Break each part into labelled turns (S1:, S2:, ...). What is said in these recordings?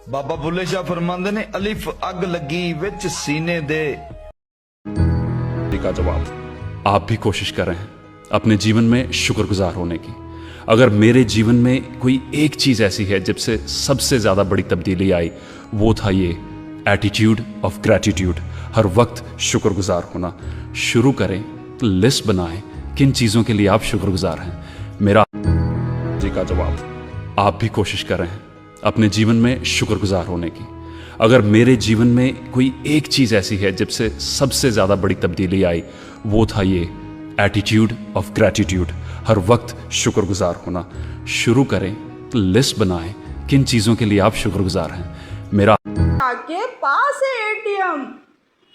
S1: बाबा बुल्ले शाह फरमांदे ने अलिफ अग लगी विच सीने दे।
S2: का जवाब आप भी कोशिश कर रहे हैं अपने जीवन में शुक्रगुजार होने की। अगर मेरे जीवन में कोई एक चीज ऐसी है जिससे सबसे ज्यादा बड़ी तब्दीली आई, वो था ये एटीट्यूड ऑफ ग्रैटिट्यूड। हर वक्त शुक्रगुजार होना शुरू करें, लिस्ट बनाएं किन चीजों के लिए आप शुक्रगुजार हैं। मेरा जी का जवाब आप भी कोशिश कर रहे हैं अपने जीवन में शुक्रगुजार होने की। अगर मेरे जीवन में कोई एक चीज ऐसी है जिससे सबसे ज्यादा बड़ी तब्दीली आई, वो था ये एटीट्यूड ऑफ ग्रैटिट्यूड। हर वक्त शुक्रगुजार होना शुरू करें, लिस्ट बनाएं किन चीजों के लिए आप शुक्रगुजार हैं। मेरा
S3: के पास है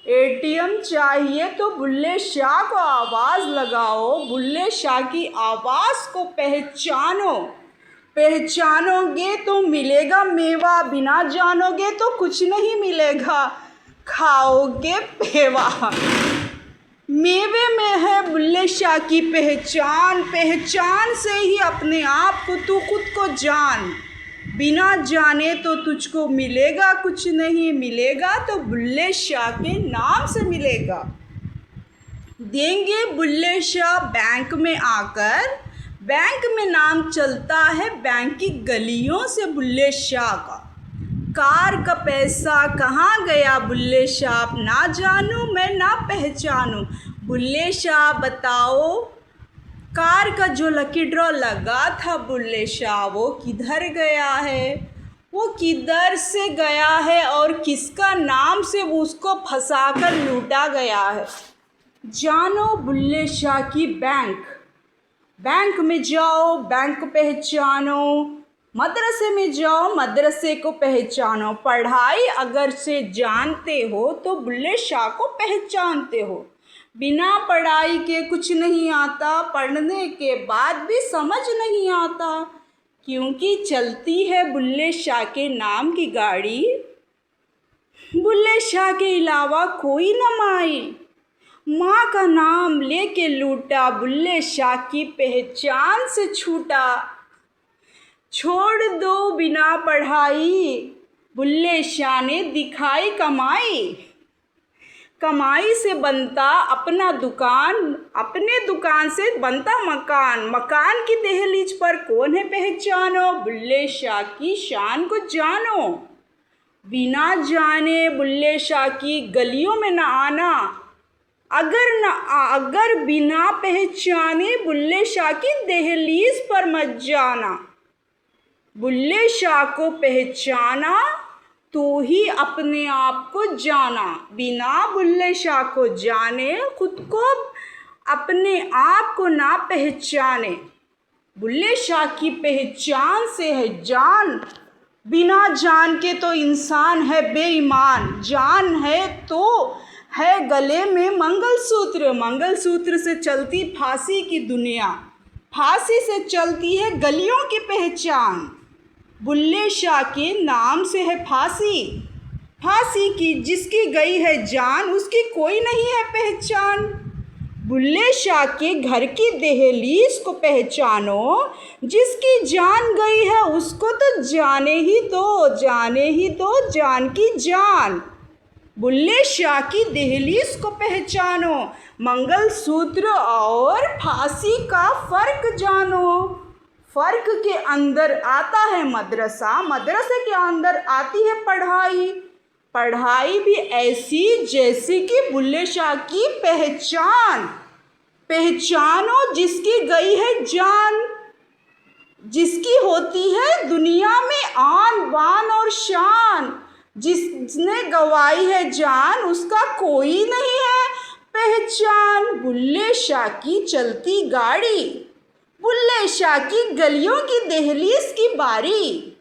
S3: एटीएम चाहिए तो बुल्ले शाह को आवाज लगाओ, बुल्ले शाह की आवाज को पहचानोगे तो मिलेगा मेवा, बिना जानोगे तो कुछ नहीं मिलेगा, खाओगे पेवा। मेवे में है बुल्ले शाह की पहचान से ही अपने आप को तू खुद को जान, बिना जाने तो तुझको मिलेगा कुछ नहीं, मिलेगा तो बुल्ले शाह के नाम से मिलेगा। देंगे बुल्ले शाह बैंक में आकर, बैंक में नाम चलता है बैंक की गलियों से बुल्ले शाह का। कार का पैसा कहाँ गया बुल्ले शाह, ना जानूँ मैं ना पहचानूँ, बुल्ले शाह बताओ कार का जो लकी ड्रॉ लगा था बुल्ले शाह वो किधर गया है, वो किधर से गया है और किसका नाम से वो उसको फंसाकर लूटा गया है। जानो बुल्ले शाह की बैंक में जाओ बैंक पहचानो, मदरसे में जाओ मदरसे को पहचानो। पढ़ाई अगर से जानते हो तो बुल्ले शाह को पहचानते हो। बिना पढ़ाई के कुछ नहीं आता, पढ़ने के बाद भी समझ नहीं आता, क्योंकि चलती है बुल्ले शाह के नाम की गाड़ी। बुल्ले शाह के अलावा कोई न माई, माँ का नाम लेके लूटा, बुल्ले शाह की पहचान से छूटा। छोड़ दो बिना पढ़ाई, बुल्ले शाह ने दिखाई कमाई से बनता अपना दुकान, अपने दुकान से बनता मकान की दहलीज पर कौन है पहचानो, बुल्ले शाह की शान को जानो। बिना जाने बुल्ले शाह की गलियों में न आना, अगर बिना पहचाने बुल्ले शाह की दहलीज पर मत जाना। बुल्ले शाह को पहचाना तो ही अपने आप को जाना, बिना बुल्ले शाह को जाने खुद को अपने आप को ना पहचाने। बुल्ले शाह की पहचान से है जान, बिना जान के तो इंसान है बेईमान। जान है तो है गले में मंगलसूत्र से चलती फांसी की दुनिया, फांसी से चलती है गलियों की पहचान। बुल्ले शाह के नाम से है फांसी की जिसकी गई है जान, उसकी कोई नहीं है पहचान। बुल्ले शाह के घर की दहलीज को पहचानो, जिसकी जान गई है उसको तो जाने ही दो जान की जान। बुल्ले शाह की दहलीज को पहचानो, मंगलसूत्र और फांसी का फ़र्क जानो। फ़र्क के अंदर आता है मदरसा, मदरसे के अंदर आती है पढ़ाई भी ऐसी जैसी कि बुल्ले शाह की पहचानो जिसकी गई है जान, जिसकी होती है दुनिया में आन बान और शान। जिसने गवाई है जान उसका कोई नहीं है पहचान। बुल्ले शाह की चलती गाड़ी, बुल्ले शाह की गलियों की दहलीज की बारी।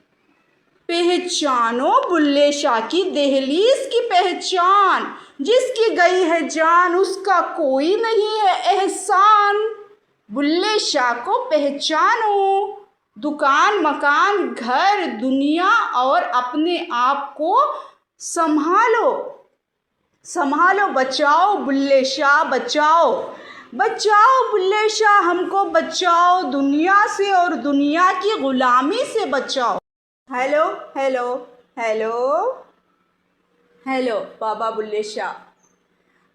S3: पहचानो बुल्ले शाह की दहलीज की पहचान, जिसकी गई है जान उसका कोई नहीं है एहसान। बुल्ले शाह को पहचानो, दुकान मकान घर दुनिया और अपने आप को संभालो। बचाओ बुल्ले शाह बचाओ बुल्ले शाह, हमको बचाओ दुनिया से और दुनिया की गुलामी से बचाओ। हेलो हेलो हेलो बाबा बुल्ले शाह।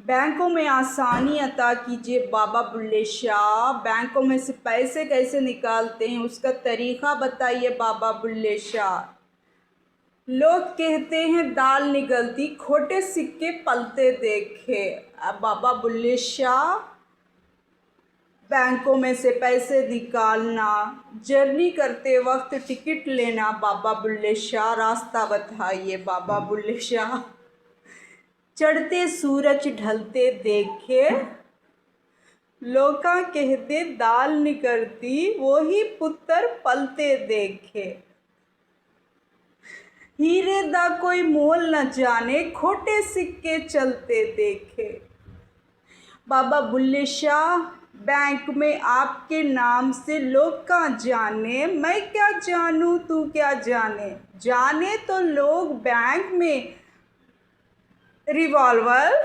S3: बैंकों में आसानी अता कीजिए बाबा बुल्ले शाह। बैंकों में से पैसे कैसे निकालते हैं उसका तरीक़ा बताइए बाबा बुल्ले शाह। लोग कहते हैं दाल निगलती, खोटे सिक्के पलते देखे। अब बाबा बुल्ले शाह, बैंकों में से पैसे निकालना, जर्नी करते वक्त टिकट लेना, बाबा बुल्ले शाह रास्ता बताइए बाबा बुल्ले शाह। चढ़ते सूरज ढलते देखे, लोका कहते दाल निकलती, वही पुत्र पलते देखे। हीरे दा कोई मोल न जाने, खोटे सिक्के चलते देखे। बाबा बुल्ले शाह, बैंक में आपके नाम से लोग का जाने, मैं क्या जानूं तू क्या जाने। जाने तो लोग बैंक में रिवॉल्वर,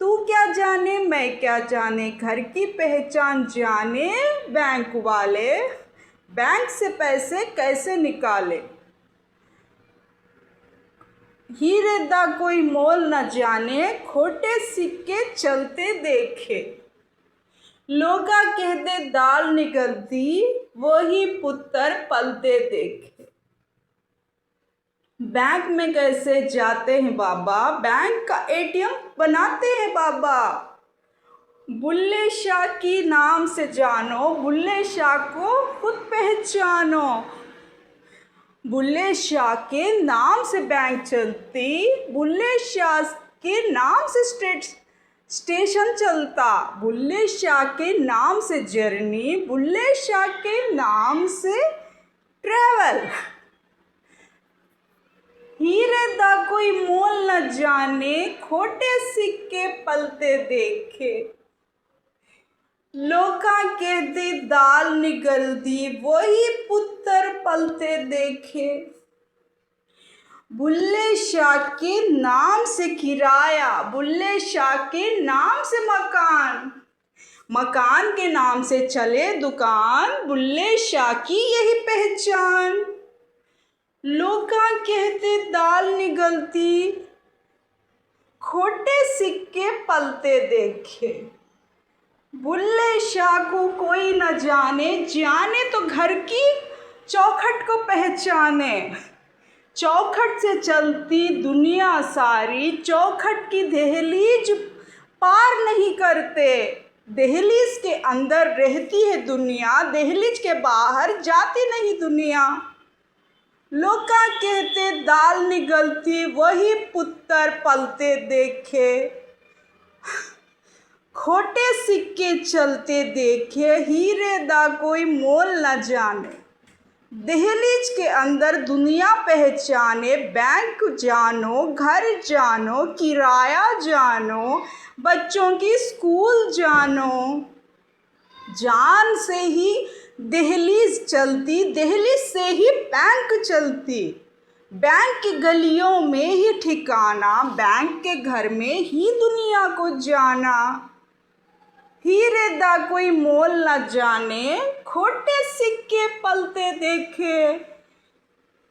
S3: तू क्या जाने मैं क्या जाने। घर की पहचान जाने बैंक वाले, बैंक से पैसे कैसे निकाले। हीरे दा कोई मोल न जाने, खोटे सिक्के चलते देखे। लोगा कहते दाल निकलती, वही पुत्र पलते देखे। बैंक में कैसे जाते हैं बाबा, बैंक का एटीएम बनाते हैं बाबा। बुल्ले शाह की नाम से जानो, बुल्ले शाह को खुद पहचानो। बुल्ले शाह के नाम से बैंक चलती, बुल्ले शाह के नाम से स्टेशन चलता, बुल्ले शाह के नाम से जर्नी, बुल्ले शाह के नाम से ट्रैवल। हीरे दा कोई मोल न जाने, खोटे सिक्के पलते देखे। लोका कहते दाल निगलती, वही पुत्र पलते देखे। बुल्ले शाह के नाम से किराया, बुल्ले शाह के नाम से मकान, मकान के नाम से चले दुकान, बुल्ले शाह की यही पहचान। लोका कहते दाल निगलती, खोटे सिक्के पलते देखे। बुल्ले शाह को कोई न जाने, जाने तो घर की चौखट को पहचाने। चौखट से चलती दुनिया सारी, चौखट की दहलीज पार नहीं करते। दहलीज के अंदर रहती है दुनिया, दहलीज के बाहर जाती नहीं दुनिया। लोका कहते दाल निगलती, वही पुत्र पलते देखे। खोटे सिक्के चलते देखे, हीरे दा कोई मोल न जाने। दहलीज के अंदर दुनिया पहचाने, बैंक जानो, घर जानो, किराया जानो, बच्चों की स्कूल जानो। जान से ही दहलीज चलती, दहलीज से ही बैंक चलती। बैंक की गलियों में ही ठिकाना, बैंक के घर में ही दुनिया को जाना। हीरे दा कोई मोल न जाने, खोटे सिक्के पलते देखे।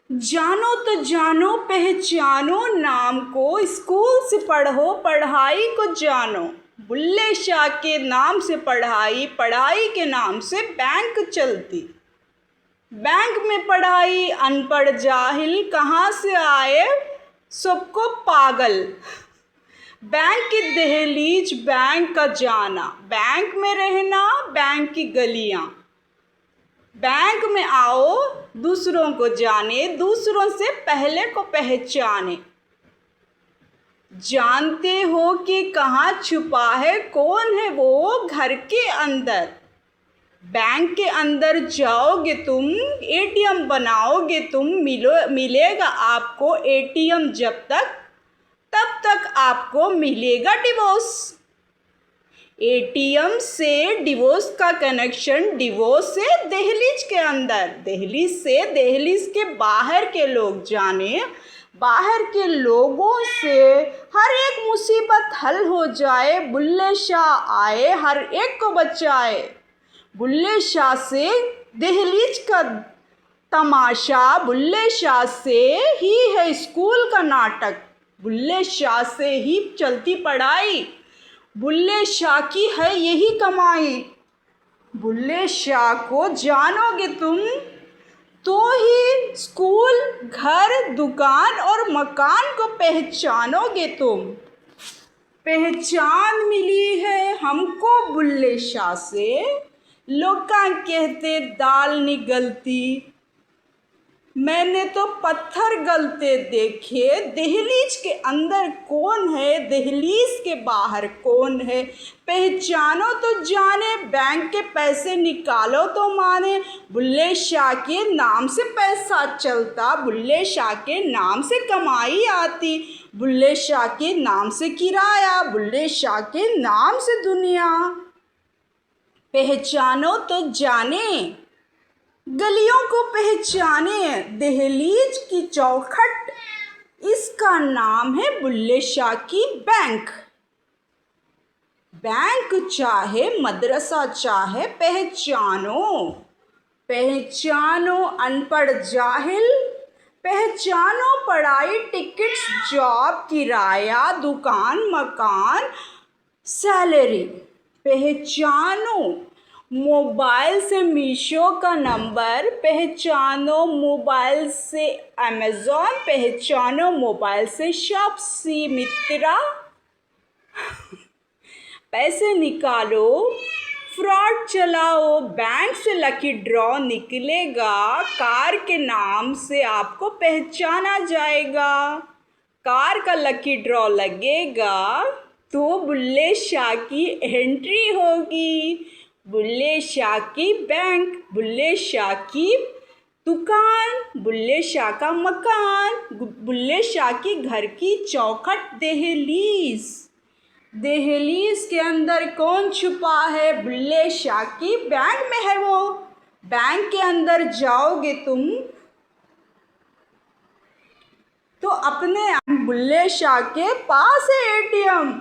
S3: जानो तो जानो पहचानो नाम को, स्कूल से पढ़ो पढ़ाई को जानो। बुल्ले शाह के नाम से पढ़ाई, पढ़ाई के नाम से बैंक चलती। बैंक में पढ़ाई अनपढ़ जाहिल कहाँ से आए, सबको पागल। बैंक की दहलीज बैंक का जाना, बैंक में रहना बैंक की गलियाँ। बैंक में आओ दूसरों को जाने, दूसरों से पहले को पहचाने। जानते हो कि कहाँ छुपा है, कौन है वो घर के अंदर। बैंक के अंदर जाओगे तुम, एटीएम बनाओगे तुम, मिलेगा आपको एटीएम जब तक, तब तक आपको मिलेगा डिवोर्स। एटीएम से डिवोर्स का कनेक्शन, डिवोर्स से दहलीज के अंदर, दहलीज से दहलीज के बाहर के लोग जाने। बाहर के लोगों से हर एक मुसीबत हल हो जाए, बुल्ले शाह आए हर एक को बचाए। बुल्ले शाह से दहलीज का तमाशा बुल्ले शाह से ही है स्कूल का नाटक, बुल्ले शाह से ही चलती पढ़ाई, बुल्ले शाह की है यही कमाई। बुल्ले शाह को जानोगे तुम तो ही स्कूल, घर, दुकान और मकान को पहचानोगे तुम। पहचान मिली है हमको बुल्ले शाह से, लोग कहते दाल निगलती, मैंने तो पत्थर गलते देखे। दहलीज के अंदर कौन है, दहलीज के बाहर कौन है, पहचानो तो जाने, बैंक के पैसे निकालो तो माने। बुल्ले शाह के नाम से पैसा चलता, बुल्ले शाह के नाम से कमाई आती, बुल्ले शाह के नाम से किराया, बुल्ले शाह के नाम से दुनिया। पहचानो तो जाने, गलियों को पहचाने, दहलीज की चौखट, इसका नाम है बुल्ले शाह की बैंक। बैंक चाहे मदरसा चाहे पहचानो, पहचानो अनपढ़ जाहिल, पहचानो पढ़ाई, टिकट्स, जॉब, किराया, दुकान, मकान, सैलरी। पहचानो मोबाइल से मीशो का नंबर, पहचानो मोबाइल से अमेज़ॉन, पहचानो मोबाइल से शॉपसी, मित्रा। पैसे निकालो, फ्रॉड चलाओ, बैंक से लकी ड्रॉ निकलेगा, कार के नाम से आपको पहचाना जाएगा, कार का लकी ड्रॉ लगेगा तो बुल्ले शाह की एंट्री होगी। बुल्ले शाह की बैंक, बुल्ले शाह की दुकान, बुल्ले शाह का मकान, बुल्ले शाह की घर की चौखट, दहलीज। दहलीज के अंदर कौन छुपा है, बुल्ले शाह की बैंक में है वो। बैंक के अंदर जाओगे तुम तो अपने बुल्ले शाह के पास है एटीएम।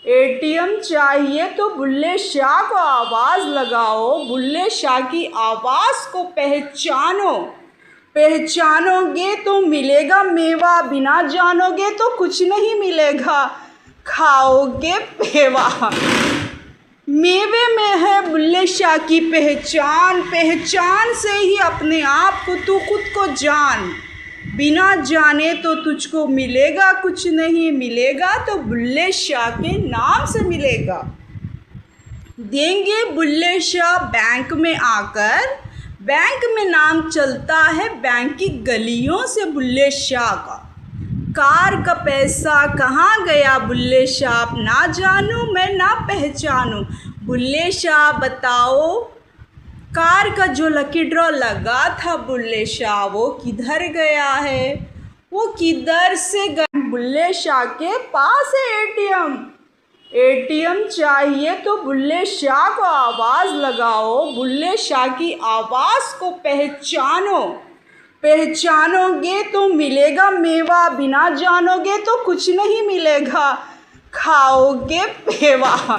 S3: एटीएम चाहिए तो बुल्ले शाह को आवाज़ लगाओ, बुल्ले शाह की आवाज़ को पहचानो। पहचानोगे तो मिलेगा मेवा, बिना जानोगे तो कुछ नहीं मिलेगा, खाओगे पेवा। मेवे में है बुल्ले शाह की पहचान, पहचान से ही अपने आप को तू खुद को जान, बिना जाने तो तुझको मिलेगा कुछ नहीं, मिलेगा तो बुल्ले शाह के नाम से मिलेगा। देंगे बुल्ले शाह बैंक में आकर, बैंक में नाम चलता है बैंक की गलियों से बुल्ले शाह का। कार का पैसा कहाँ गया बुल्ले शाह, ना जानूँ मैं ना पहचानूँ, बुल्ले शाह बताओ। कार का जो लकी ड्रॉ लगा था बुल्ले शाह वो किधर गया है, वो किधर से गया। बुल्ले शाह के पास है एटीएम। एटीएम चाहिए तो बुल्ले शाह को आवाज़ लगाओ, बुल्ले शाह की आवाज़ को पहचानो। पहचानोगे तो मिलेगा मेवा, बिना जानोगे तो कुछ नहीं मिलेगा, खाओगे पेवा।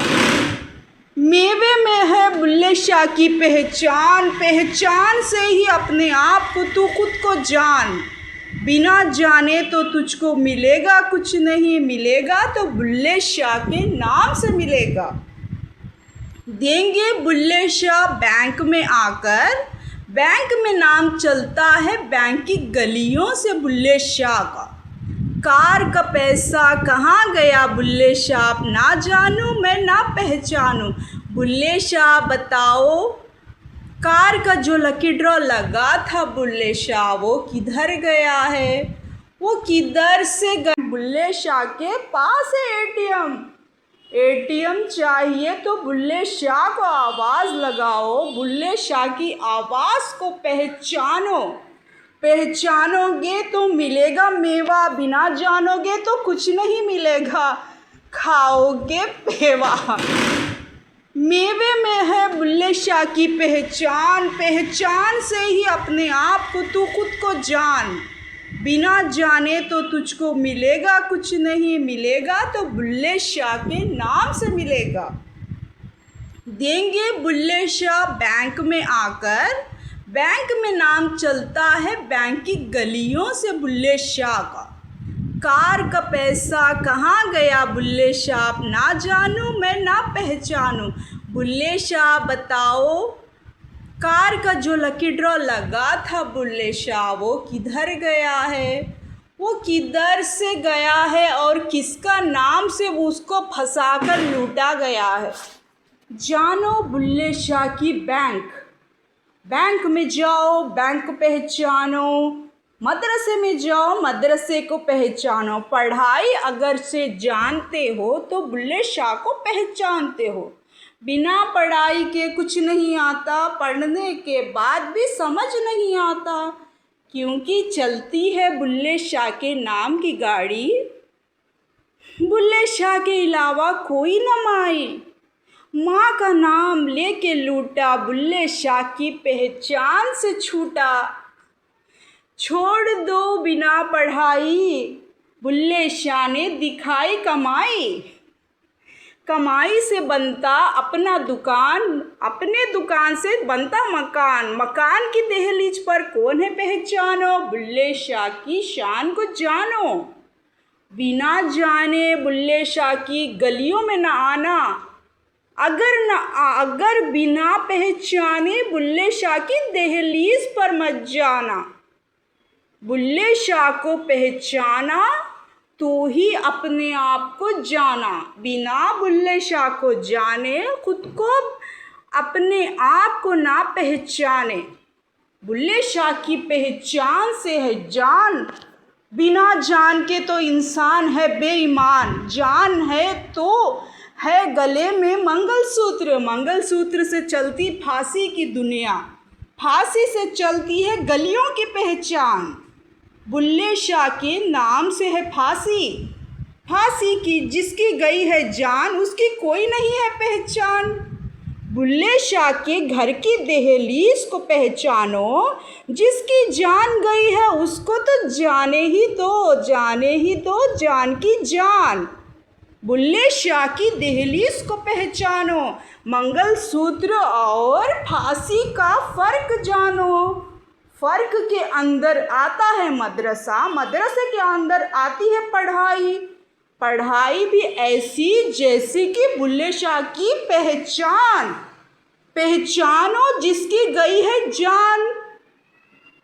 S3: मेवे में है बुल्ले शाह की पहचान, पहचान से ही अपने आप को तू खुद को जान, बिना जाने तो तुझको मिलेगा कुछ नहीं, मिलेगा तो बुल्ले शाह के नाम से मिलेगा। देंगे बुल्ले शाह बैंक में आकर, बैंक में नाम चलता है बैंक की गलियों से बुल्ले शाह का। कार का पैसा कहाँ गया बुल्ले शाह, ना जानूँ मैं ना पहचानूँ, बुल्ले शाह बताओ। कार का जो लकी ड्रॉ लगा था बुल्ले शाह वो किधर गया है, वो किधर से गया। बुल्ले शाह के पास है एटीएम। एटीएम चाहिए तो बुल्ले शाह को आवाज़ लगाओ, बुल्ले शाह की आवाज़ को पहचानो। पहचानोगे तो मिलेगा मेवा, बिना जानोगे तो कुछ नहीं मिलेगा, खाओगे पेवा। मेवे में है बुल्ले शाह की पहचान, पहचान से ही अपने आप को तू खुद को जान, बिना जाने तो तुझको मिलेगा कुछ नहीं, मिलेगा तो बुल्ले शाह के नाम से मिलेगा। देंगे बुल्ले शाह बैंक में आकर, बैंक में नाम चलता है बैंक की गलियों से बुल्ले शाह का। कार का पैसा कहाँ गया बुल्ले शाह, ना जानूँ मैं ना पहचानूँ। बुल्ले शाह बताओ, कार का जो लकी ड्रॉ लगा था बुल्ले शाह, वो किधर गया है, वो किधर से गया है और किसका नाम से उसको फंसाकर लूटा गया है। जानो बुल्ले शाह की बैंक, बैंक में जाओ बैंक पहचानो, मदरसे में जाओ मदरसे को पहचानो। पढ़ाई अगर से जानते हो तो बुल्ले शाह को पहचानते हो। बिना पढ़ाई के कुछ नहीं आता, पढ़ने के बाद भी समझ नहीं आता, क्योंकि चलती है बुल्ले शाह के नाम की गाड़ी। बुल्ले शाह के अलावा कोई न माई, माँ का नाम लेके लूटा, बुल्ले शाह की पहचान से छूटा। छोड़ दो बिना पढ़ाई, बुल्ले शाह ने दिखाई कमाई। कमाई से बनता अपना दुकान, अपने दुकान से बनता मकान। मकान की दहलीज पर कौन है पहचानो, बुल्ले शाह की शान को जानो। बिना जाने बुल्ले शाह की गलियों में न आना, अगर बिना पहचाने बुल्ले शाह की दहलीज पर मत जाना। बुल्ले शाह को पहचाना तो ही अपने आप को जाना। बिना बुल्ले शाह को जाने खुद को अपने आप को ना पहचाने। बुल्ले शाह की पहचान से है जान, बिना जान के तो इंसान है बेईमान। जान है तो है गले में मंगलसूत्र, मंगलसूत्र से चलती फांसी की दुनिया, फांसी से चलती है गलियों की पहचान। बुल्ले शाह के नाम से है फांसी, फांसी की जिसकी गई है जान, उसकी कोई नहीं है पहचान। बुल्ले शाह के घर की दहलीज को पहचानो, जिसकी जान गई है उसको तो जाने ही दो, जाने ही दो जान की जान। बुल्ले शाह की दहलीज को पहचानो, मंगलसूत्र और फांसी का फ़र्क जानो। फ़र्क के अंदर आता है मदरसा, मदरसे के अंदर आती है पढ़ाई, पढ़ाई भी ऐसी जैसी कि बुल्ले शाह की पहचान। पहचानो जिसकी गई है जान,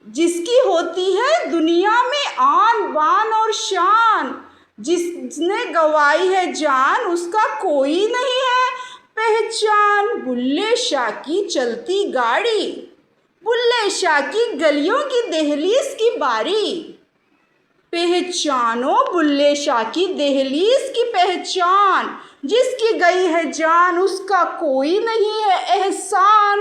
S3: जिसकी होती है दुनिया में आन बान और शान। जिसने गवाई है जान उसका कोई नहीं है पहचान। बुल्ले शाह की चलती गाड़ी, बुल्ले शाह की गलियों की दहलीज की बारी। पहचानो बुल्ले शाह की दहलीज की पहचान, जिसकी गई है जान उसका कोई नहीं है एहसान।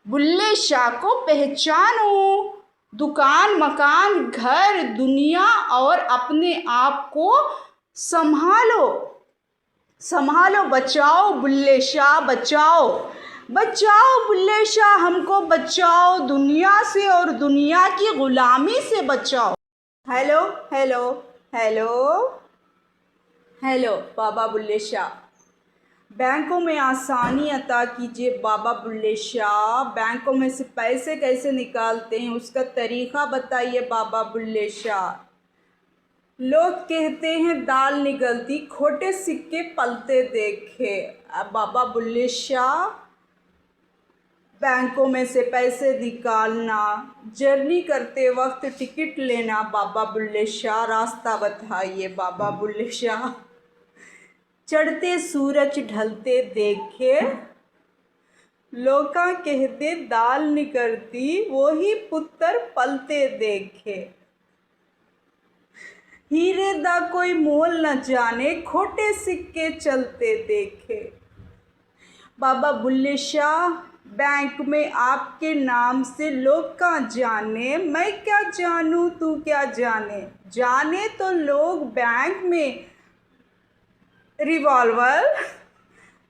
S3: बुल्ले शाह को पहचानो, दुकान मकान घर दुनिया और अपने आप को संभालो, संभालो बचाओ बुल्ले शाह बचाओ, बचाओ बुल्ले शाह हमको बचाओ, दुनिया से और दुनिया की ग़ुलामी से बचाओ। हेलो हेलो हेलो हेलो बाबा बुल्ले शाह, बैंकों में आसानी अता कीजिए बाबा बुल्ले शाह। बैंकों में से पैसे कैसे निकालते हैं उसका तरीक़ा बताइए बाबा बुल्ले शाह। लोग कहते हैं दाल निकलती खोटे सिक्के पलते देखे। अब बाबा बुल्ले शाह, बैंकों में से पैसे निकालना, जर्नी करते वक्त टिकट लेना, बाबा बुल्ले शाह रास्ता बताइए बाबा बुल्ले शाह। चढ़ते सूरज ढलते देखे, लोका कहते दाल निकलती वही पुत्र पलते देखे। हीरे दा कोई मोल न जाने खोटे सिक्के चलते देखे। बाबा बुल्ले शाह, बैंक में आपके नाम से लोग का जाने, मैं क्या जानूँ तू क्या जाने। जाने तो लोग बैंक में रिवॉल्वर,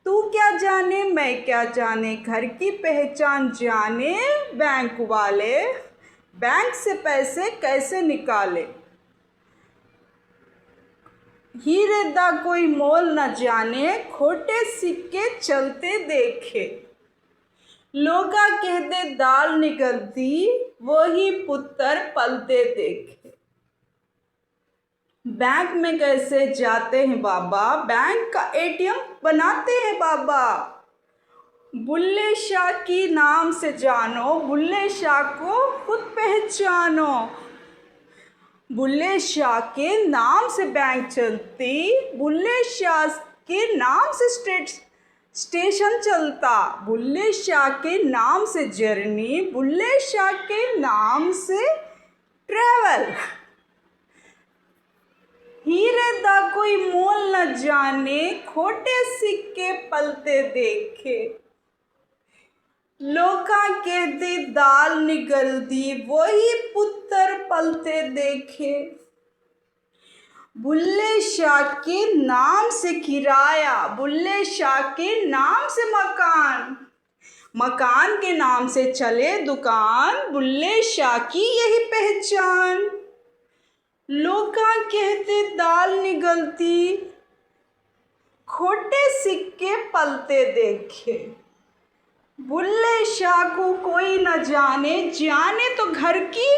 S3: तू क्या जाने मैं क्या जाने। घर की पहचान जाने बैंक वाले, बैंक से पैसे कैसे निकाले। हीरे दा कोई मोल न जाने खोटे सिक्के चलते देखे। लोका कहते दाल निकलती, वही पुत्र पलते देखे। बैंक में कैसे जाते हैं बाबा, बैंक का एटीएम बनाते हैं बाबा। बुल्ले शाह की नाम से जानो, बुल्ले शाह को खुद पहचानो। बुल्ले शाह के नाम से बैंक चलती, बुल्ले शाह के नाम से स्टेशन चलता, बुल्ले शाह के नाम से जर्नी, बुल्ले शाह के नाम से ट्रैवल। हीरे दा कोई मोल न जाने, खोटे सिक्के पलते देखे। लोका कहते दाल निकलती, वही पुत्र पलते देखे। बुल्ले शाह के नाम से किराया, बुल्ले शाह के नाम से मकान, मकान के नाम से चले दुकान, बुल्ले शाह की यही पहचान। लोका कहते दाल निकलती, खोटे सिक्के पलते देखे। बुल्ले शाह को कोई न जाने, जाने तो घर की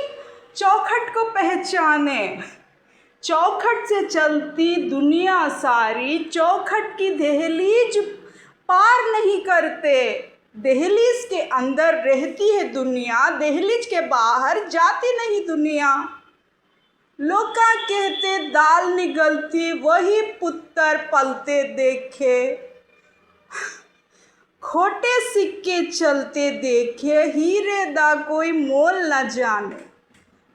S3: चौखट को पहचाने। चौखट से चलती दुनिया सारी, चौखट की दहलीज पार नहीं करते। दहलीज के अंदर रहती है दुनिया, दहलीज के बाहर जाती नहीं दुनिया। लोका कहते दाल निकलती, वही पुत्र पलते देखे। खोटे सिक्के चलते देखे, हीरे दा कोई मोल न जाने।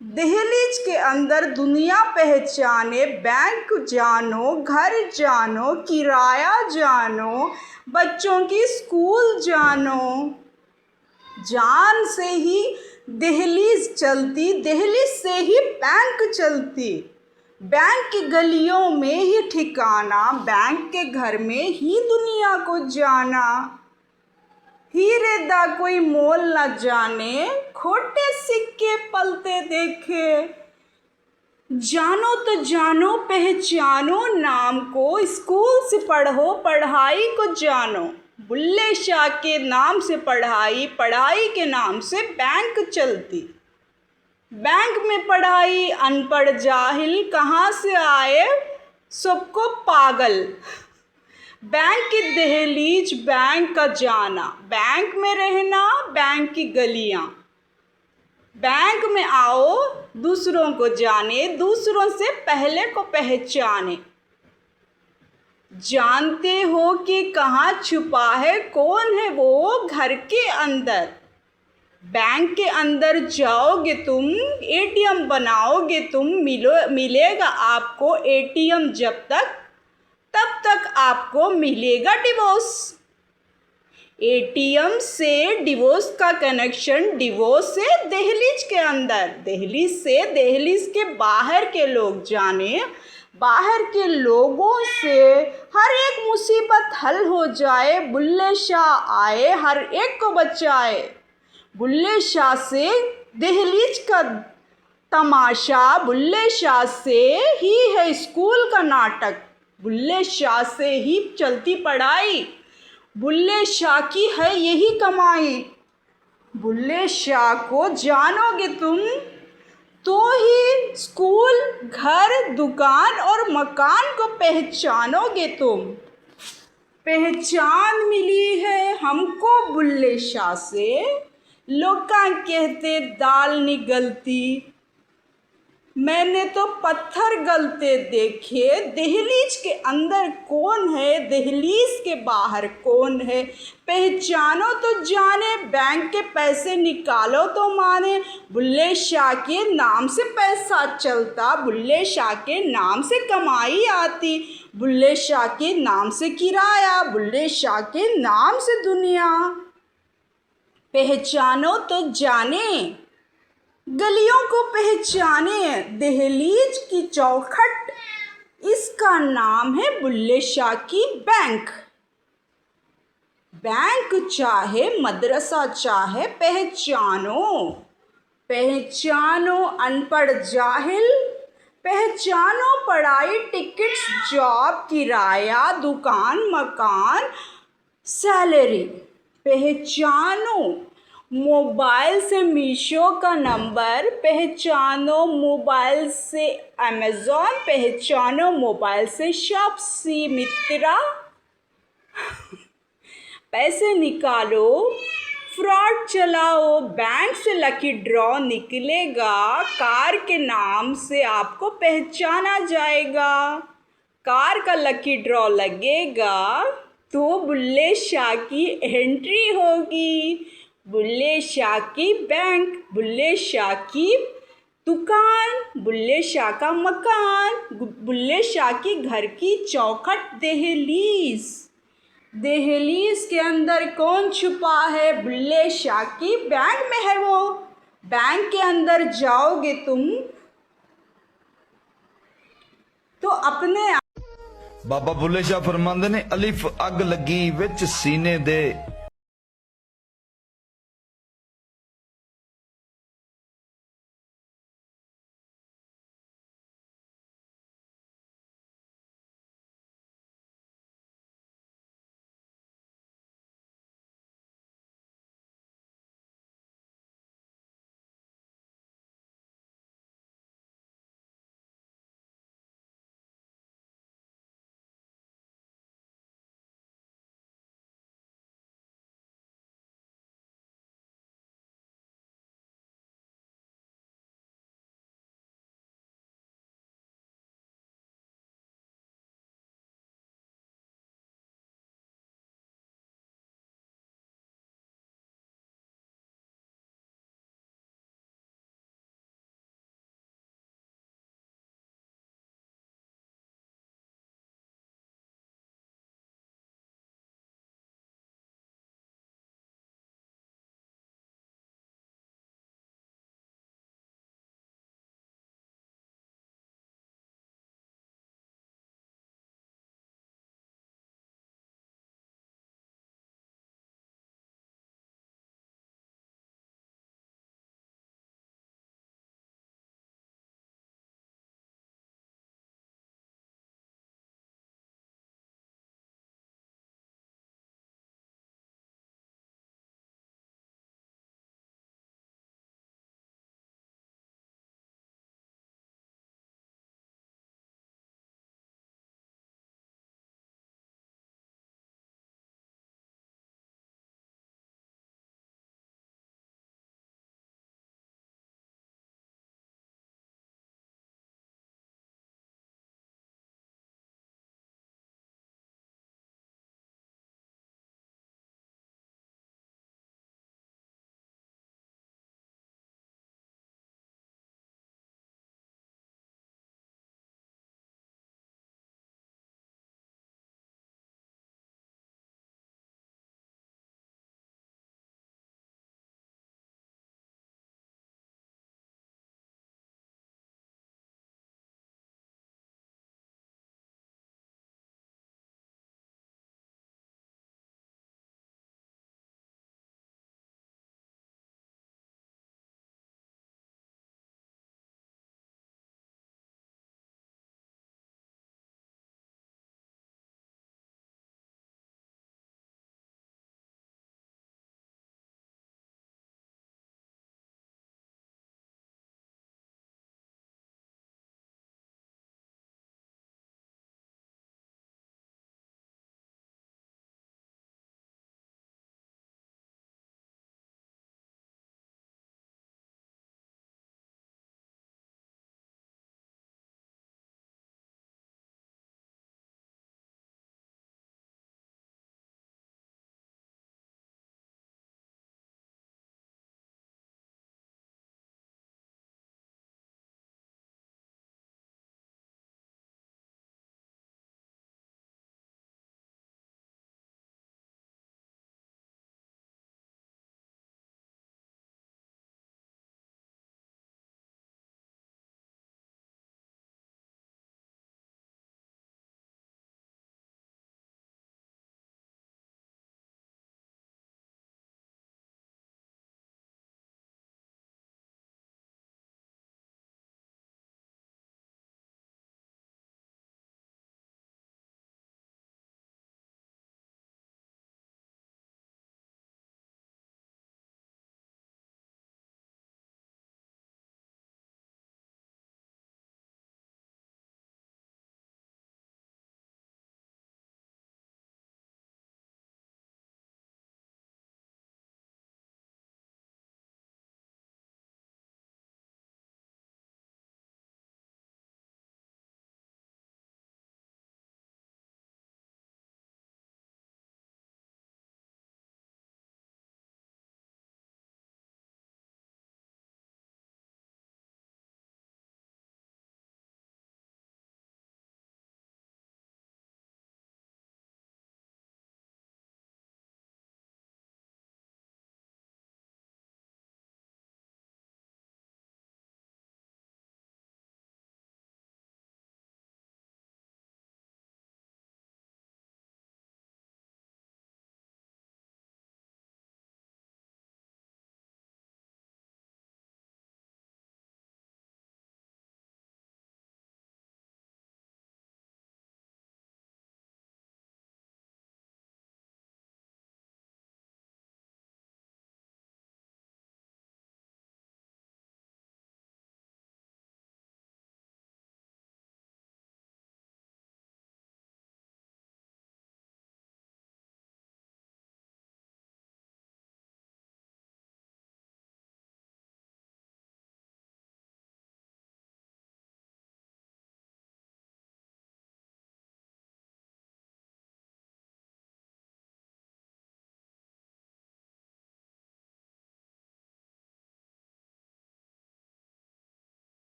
S3: दहलीज के अंदर दुनिया पहचाने, बैंक जानो, घर जानो, किराया जानो, बच्चों की स्कूल जानो। जान से ही दहलीज चलती, दहलीज से ही बैंक चलती। बैंक की गलियों में ही ठिकाना, बैंक के घर में ही दुनिया को जाना। हीरे दा कोई मोल न जाने, खोटे सिक्के पलते देखे। जानो तो जानो पहचानो नाम को, स्कूल से पढ़ो पढ़ाई को जानो। बुल्ले शाह के नाम से पढ़ाई, पढ़ाई के नाम से बैंक चलती। बैंक में पढ़ाई अनपढ़ जाहिल कहाँ से आए, सबको पागल। बैंक की दहलीज बैंक का जाना, बैंक में रहना बैंक की गलियां। बैंक में आओ दूसरों को जाने, दूसरों से पहले को पहचाने। जानते हो कि कहाँ छुपा है, कौन है वो घर के अंदर। बैंक के अंदर जाओगे तुम, एटीएम बनाओगे तुम, मिलेगा आपको एटीएम जब तक, तब तक आपको मिलेगा डिवोर्स। एटीएम से डिवोर्स का कनेक्शन, डिवोर्स से दहलीज के अंदर, दहलीज से दहलीज के बाहर के लोग जाने। बाहर के लोगों से हर एक मुसीबत हल हो जाए, बुल्ले शाह आए हर एक को बचाए। बुल्ले शाह से दहलीज का तमाशा, बुल्ले शाह से ही है स्कूल का नाटक, बुल्ले शाह से ही चलती पढ़ाई, बुल्ले शाह की है यही कमाई। बुल्ले शाह को जानोगे तुम तो ही स्कूल, घर, दुकान और मकान को पहचानोगे तुम। पहचान मिली है हमको बुल्ले शाह से, लोका कहते दाल निगलती। मैंने तो पत्थर गलते देखे, दहलीज के अंदर कौन है, दहलीज के बाहर कौन है। पहचानो तो जाने, बैंक के पैसे निकालो तो माने। बुल्ले शाह के नाम से पैसा चलता, बुल्ले शाह के नाम से कमाई आती, बुल्ले शाह के नाम से किराया, बुल्ले शाह के नाम से दुनिया। पहचानो तो जाने, गलियों को पहचाने, दहलीज की चौखट, इसका नाम है बुल्ले शाह की बैंक। बैंक चाहे मदरसा चाहे, पहचानो, पहचानो अनपढ़ जाहिल, पहचानो पढ़ाई, टिकट्स, जॉब, किराया, दुकान, मकान, सैलरी। पहचानो मोबाइल से मीशो का नंबर, पहचानो मोबाइल से अमेज़ॉन, पहचानो मोबाइल से शॉपसी मित्रा। पैसे निकालो, फ्रॉड चलाओ, बैंक से लकी ड्रॉ निकलेगा, कार के नाम से आपको पहचाना जाएगा। कार का लकी ड्रॉ लगेगा तो बुल्ले शाह की एंट्री होगी। बुल्ले शाह की बैंक, बुल्ले शाह की दुकान, बुल्ले शाह का मकान, बुल्ले शाह की घर की चौखट दहलीज। दहलीज के अंदर कौन छुपा है? बुल्ले शाह की बैंक में है वो। बैंक के अंदर जाओगे तुम तो अपने
S1: ਬਾਬਾ ਬੁੱਲੇ ਸ਼ਾਹ ਫਰਮਾਉਂਦੇ ਨੇ ਅਲਿਫ ਅੱਗ ਲੱਗੀ ਵਿੱਚ ਸੀਨੇ ਦੇ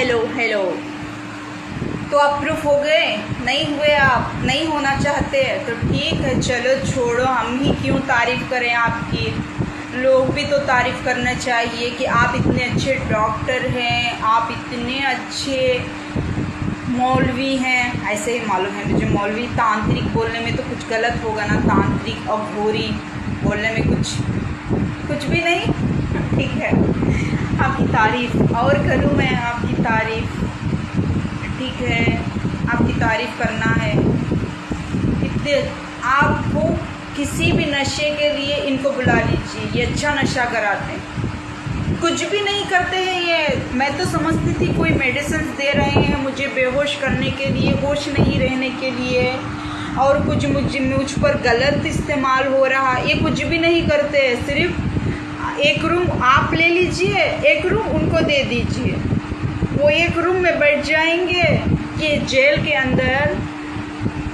S3: हेलो हेलो। तो आप प्रूफ हो गए? नहीं हुए, आप नहीं होना चाहते तो ठीक है, चलो छोड़ो, हम ही क्यों तारीफ़ करें आपकी। लोग भी तो तारीफ़ करना चाहिए कि आप इतने अच्छे डॉक्टर हैं, आप इतने अच्छे मौलवी हैं। ऐसे ही मालूम है मुझे, मौलवी तांत्रिक बोलने में तो कुछ गलत होगा ना, तांत्रिक और घोरी बोलने में कुछ भी नहीं। ठीक है, आपकी तारीफ़ और करूँ मैं, आपकी तारीफ़। ठीक है, आपकी तारीफ़ करना है। इतने आपको किसी भी नशे के लिए इनको बुला लीजिए, ये अच्छा नशा कराते हैं। कुछ भी नहीं करते हैं ये। मैं तो समझती थी कोई मेडिसिन दे रहे हैं मुझे बेहोश करने के लिए, होश नहीं रहने के लिए, और कुछ मुझ पर गलत इस्तेमाल हो रहा। ये कुछ भी नहीं करते, सिर्फ एक रूम आप ले लीजिए, एक रूम उनको दे दीजिए, वो एक रूम में बैठ जाएंगे। कि जेल के अंदर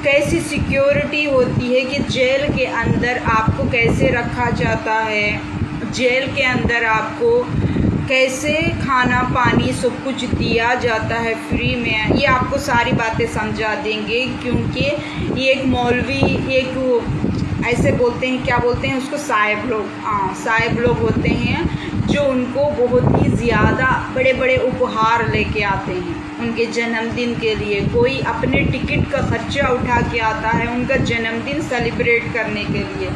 S3: कैसी सिक्योरिटी होती है, कि जेल के अंदर आपको कैसे रखा जाता है, जेल के अंदर आपको कैसे खाना पानी सब कुछ दिया जाता है फ्री में, ये आपको सारी बातें समझा देंगे। क्योंकि ये एक मौलवी, एक ऐसे बोलते हैं, क्या बोलते हैं उसको, साहिब लोग, हाँ साहिब लोग होते हैं, जो उनको बहुत ही ज़्यादा बड़े बड़े उपहार लेके आते हैं उनके जन्मदिन के लिए। कोई अपने टिकट का खर्चा उठा के आता है उनका जन्मदिन सेलिब्रेट करने के लिए,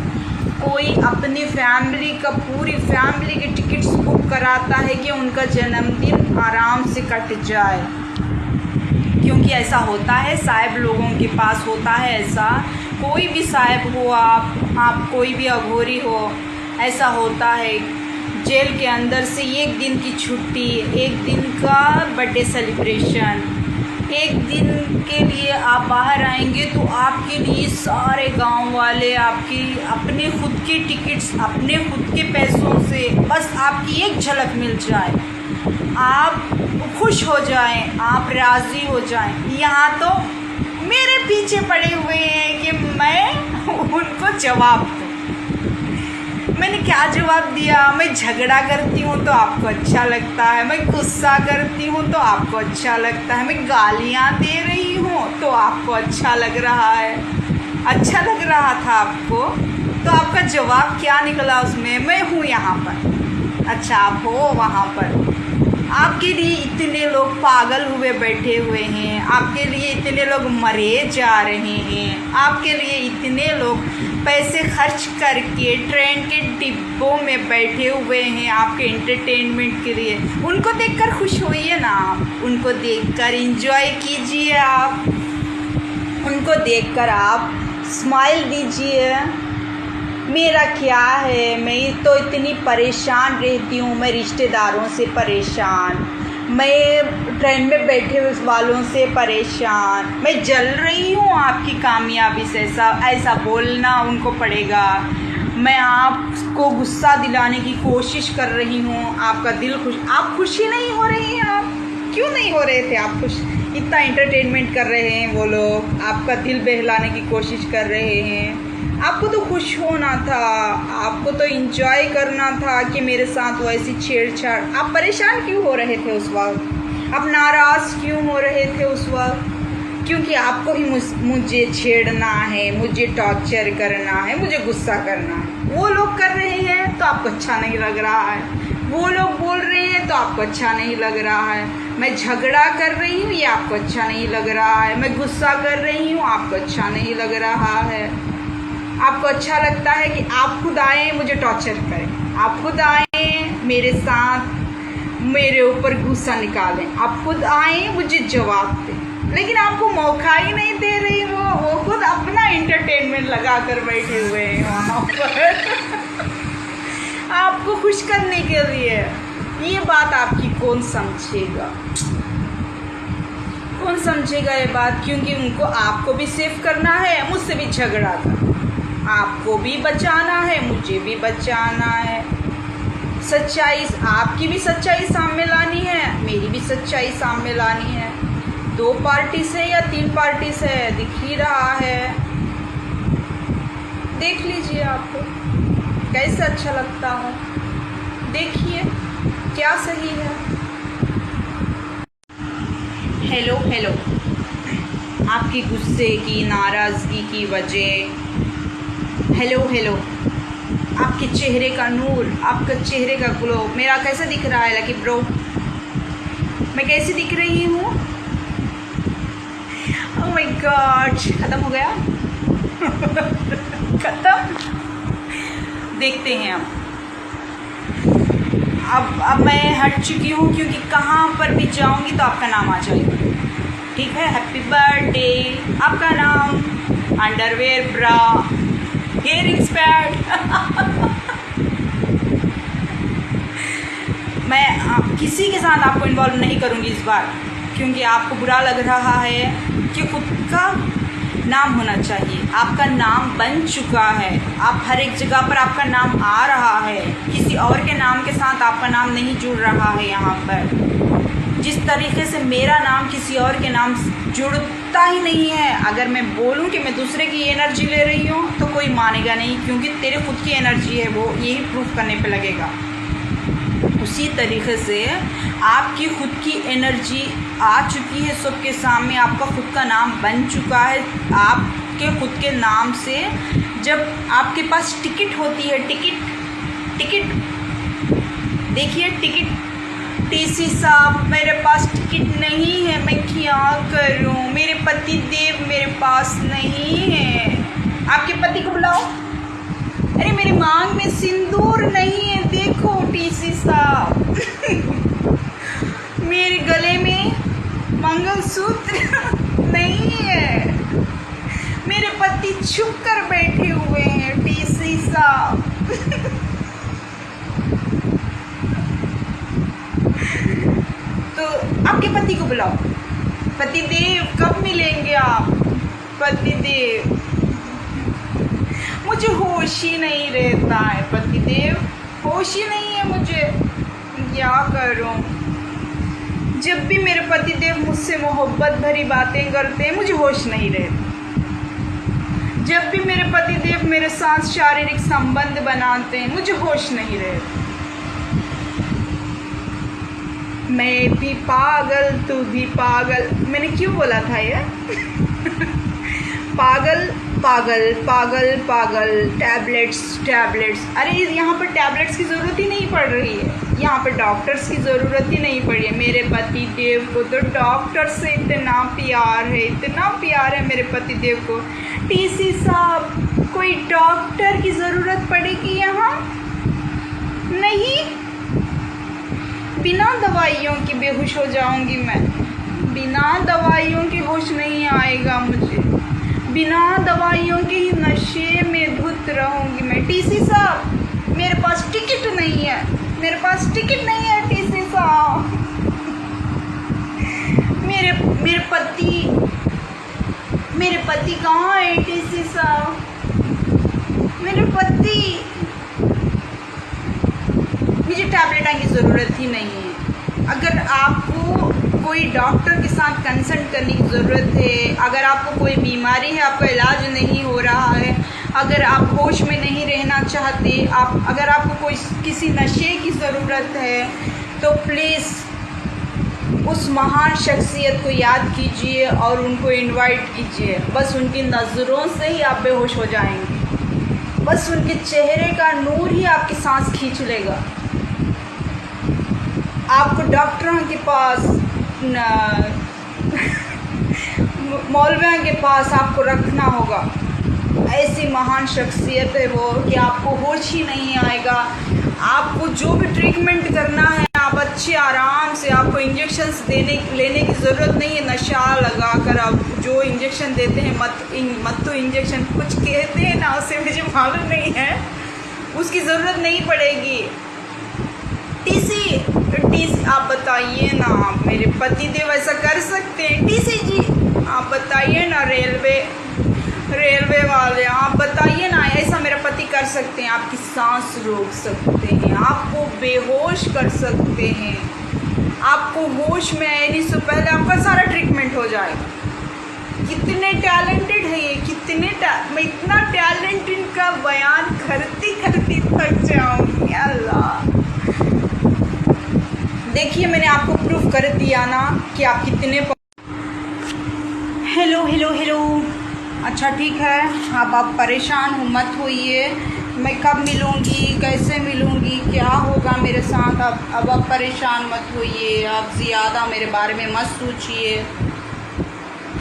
S3: कोई अपनी फैमिली का, पूरी फैमिली के टिकट्स बुक कराता है कि उनका जन्मदिन आराम से कट जाए। क्योंकि ऐसा होता है, साहिब लोगों के पास होता है ऐसा। कोई भी साहिब हो, आप कोई भी अघोरी हो, ऐसा होता है। जेल के अंदर से एक दिन की छुट्टी, एक दिन का बर्थडे सेलिब्रेशन, एक दिन के लिए आप बाहर आएंगे तो आपके लिए सारे गांव वाले आपकी अपने खुद की टिकट्स, अपने खुद के पैसों से बस आपकी एक झलक मिल जाए, आप खुश हो जाएं, आप राज़ी हो जाएं। यहाँ तो मेरे पीछे पड़े हुए हैं कि मैं उनको जवाब दूँ। मैंने क्या जवाब दिया? मैं झगड़ा करती हूँ तो आपको अच्छा लगता है, मैं गुस्सा करती हूँ तो आपको अच्छा लगता है, मैं गालियाँ दे रही हूँ तो आपको अच्छा लग रहा है। अच्छा लग रहा था आपको, तो आपका जवाब क्या निकला उसमें? मैं हूँ यहाँ पर, अच्छा आप हो वहाँ पर। आपके लिए इतने लोग पागल हुए बैठे हुए हैं, आपके लिए इतने लोग मरे जा रहे हैं, आपके लिए इतने लोग पैसे खर्च करके ट्रेन के डिब्बों में बैठे हुए हैं आपके एंटरटेनमेंट के लिए। उनको देखकर खुश होइए ना, आप उनको देखकर एंजॉय कीजिए, आप उनको देखकर आप स्माइल दीजिए। मेरा क्या है, मैं तो इतनी परेशान रहती हूँ, मैं रिश्तेदारों से परेशान, मैं ट्रेन में बैठे उस वालों से परेशान, मैं जल रही हूँ आपकी कामयाबी से। ऐसा बोलना उनको पड़ेगा। मैं आपको गुस्सा दिलाने की कोशिश कर रही हूँ, आपका दिल खुश, आप खुशी नहीं हो रही हैं। आप क्यों नहीं हो रहे थे? आप खुश, इतना एंटरटेनमेंट कर रहे हैं वो लोग, आपका दिल बहलाने की कोशिश कर रहे हैं। आपको तो खुश होना था, आपको तो एंजॉय करना था कि मेरे साथ वो ऐसी छेड़छाड़। आप परेशान क्यों हो रहे थे उस वक्त? आप नाराज़ क्यों हो रहे थे उस वक्त? क्योंकि आपको ही मुझे छेड़ना है, मुझे टॉर्चर करना है, मुझे गुस्सा करना है। वो लोग कर रहे हैं तो आपको अच्छा नहीं लग रहा है, वो लोग बोल रहे हैं तो आपको अच्छा नहीं लग रहा है। मैं झगड़ा कर रही हूँ, ये आपको अच्छा नहीं लग रहा है। मैं गुस्सा कर रही हूँ, आपको अच्छा नहीं लग रहा है। आपको अच्छा लगता है कि आप खुद आए मुझे टॉर्चर करें, आप खुद आए मेरे साथ मेरे ऊपर गुस्सा निकालें, आप खुद आए मुझे जवाब दें, लेकिन आपको मौका ही नहीं दे रही। वो खुद अपना एंटरटेनमेंट लगा कर बैठे हुए हैं वहाँ पर आपको खुश करने के लिए। ये बात आपकी कौन समझेगा? कौन समझेगा ये बात? क्योंकि उनको आपको भी सेव करना है, मुझसे भी झगड़ा था, आपको भी बचाना है, मुझे भी बचाना है। सच्चाई, आपकी भी सच्चाई सामने लानी है, मेरी भी सच्चाई सामने लानी है। 2 पार्टी से या 3 पार्टी से दिख ही रहा है। देख लीजिए आपको कैसा अच्छा लगता है, देखिए क्या सही है। हेलो हेलो, आपकी गुस्से की, नाराज़गी की वजह, हेलो हेलो, आपके चेहरे का नूर, आपका चेहरे का ग्लो मेरा कैसा दिख रहा है लकी ब्रो? मैं कैसी दिख रही हूँ? ओह माय गॉड, ख़त्म हो गया। ख़त्म। देखते हैं अब मैं हट चुकी हूँ, क्योंकि कहाँ पर भी जाऊँगी तो आपका नाम आ जाएगा। ठीक है, हैप्पी बर्थडे, आपका नाम, अंडरवेयर, ब्रा, हेयरिंग्स, पैड। मैं किसी के साथ आपको इन्वॉल्व नहीं करूँगी इस बार, क्योंकि आपको बुरा लग रहा है कि खुद का नाम होना चाहिए। आपका नाम बन चुका है, आप हर एक जगह पर आपका नाम आ रहा है, किसी और के नाम के साथ आपका नाम नहीं जुड़ रहा है। यहाँ पर जिस तरीके से मेरा नाम किसी और के नाम जुड़ता ही नहीं है, अगर मैं बोलूँ कि मैं दूसरे की एनर्जी ले रही हूँ तो कोई मानेगा नहीं, क्योंकि तेरे खुद की एनर्जी है, वो यही प्रूफ करने पे लगेगा। उसी तरीके से आपकी खुद की एनर्जी आ चुकी है सबके सामने, आपका खुद का नाम बन चुका है। आपके खुद के नाम से जब आपके पास टिकट होती है, टिकट देखिए, टिकट, टीसी साहब मेरे पास टिकट नहीं है, मैं क्या करूं? मेरे पति देव मेरे पास नहीं है। आपके पति को बुलाओ। अरे मेरी मांग में सिंदूर नहीं है, देखो टीसी साहब। मेरे गले में मंगलसूत्र नहीं है, मेरे पति छुप कर बैठे हुए हैं टीसी साहब। तो आपके पति को बुलाओ। पति देव कब मिलेंगे आप? पति देव, मुझे होश ही नहीं रहता है पति देव, होश ही नहीं है मुझे, क्या करूं? जब भी मेरे पति देव मुझसे मोहब्बत भरी बातें करते हैं मुझे होश नहीं रहता। जब भी मेरे पति देव मेरे साथ शारीरिक संबंध बनाते हैं मुझे होश नहीं रहता। मैं भी पागल, तू भी पागल, मैंने क्यों बोला था ये? पागल पागल पागल पागल, टैबलेट्स टैबलेट्स। अरे यहाँ पर टैबलेट्स की ज़रूरत ही नहीं पड़ रही है, यहाँ पर डॉक्टर्स की ज़रूरत ही नहीं पड़ी है। मेरे पति देव को तो डॉक्टर से इतना प्यार है, इतना प्यार है मेरे पति देव को। टीसी साहब, कोई डॉक्टर की ज़रूरत पड़ेगी यहाँ? नहीं, बिना दवाइयों की बेहोश हो जाऊंगी मैं, बिना दवाइयों के होश नहीं आएगा मुझे, बिना दवाइयों के ही नशे में धुत रहूंगी मैं। टीसी साहब मेरे पास टिकट नहीं है, मेरे पास टिकट नहीं है टीसी साहब। मेरे पति कहाँ है टीसी साहब? मेरे पति, मुझे टैबलेट की ज़रूरत ही नहीं है। अगर आपको कोई डॉक्टर के साथ कंसल्ट करने की ज़रूरत है, अगर आपको कोई बीमारी है, आपका इलाज नहीं हो रहा है, अगर आप होश में नहीं रहना चाहते, अगर आपको कोई किसी नशे की ज़रूरत है, तो प्लीज़ उस महान शख्सियत को याद कीजिए और उनको इनवाइट कीजिए। बस उनकी नज़रों से ही आप बेहोश हो जाएंगे, बस उनके चेहरे का नूर ही आपकी सांस खींच लेगा। आपको डॉक्टरों के पास, मौलवियों के पास आपको रखना होगा। ऐसी महान शख्सियत है वो कि आपको होश ही नहीं आएगा। आपको जो भी ट्रीटमेंट करना है आप अच्छे आराम से, आपको इंजेक्शन्स लेने की ज़रूरत नहीं है। नशा लगाकर आप जो इंजेक्शन देते हैं, मत तो इंजेक्शन कुछ कहते हैं ना, उसे मुझे मालूम नहीं है, उसकी ज़रूरत नहीं पड़ेगी। टीसी आप बताइए ना, आप मेरे पति देव ऐसा कर सकते हैं? टीसी जी आप बताइए ना, रेलवे वाले आप बताइए ना, ऐसा मेरा पति कर सकते हैं? आपकी सांस रोक सकते हैं, आपको बेहोश कर सकते हैं, आपको होश में आने से पहले आपका सारा ट्रीटमेंट हो जाएगा। कितने टैलेंटेड है ये, मैं इतना टैलेंट इनका बयान करती थक जाऊँगी। अल्लाह, देखिए मैंने आपको प्रूफ कर दिया ना कि आप कितने हेलो हेलो हेलो। अच्छा ठीक है, आप परेशान हो मत होइए। मैं कब मिलूँगी, कैसे मिलूँगी, क्या होगा मेरे साथ, अब आप परेशान मत होइए। आप ज़्यादा मेरे बारे में मत सोचिए,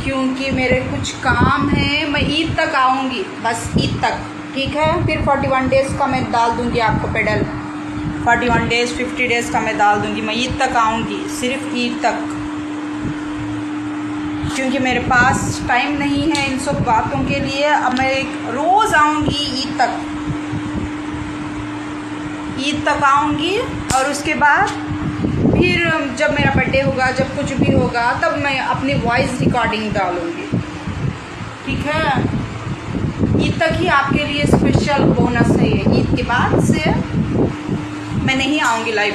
S3: क्योंकि मेरे कुछ काम है। मैं ईद तक आऊँगी, बस ईद तक, ठीक है। फिर 41 डेज़ का मैं डाल दूँगी आपको पेडल। 41 डेज़ 50 डेज़ का मैं डाल दूँगी। मैं ईद तक आऊँगी, सिर्फ ईद तक, क्योंकि मेरे पास टाइम नहीं है इन सब बातों के लिए। अब मैं रोज़ आऊँगी ईद तक आऊँगी, और उसके बाद फिर जब मेरा बर्थडे होगा, जब कुछ भी होगा, तब मैं अपनी वॉइस रिकॉर्डिंग डालूँगी, ठीक है। ईद तक ही आपके लिए स्पेशल बोनस है ये। ईद के बाद से मैं नहीं आऊँगी लाइव,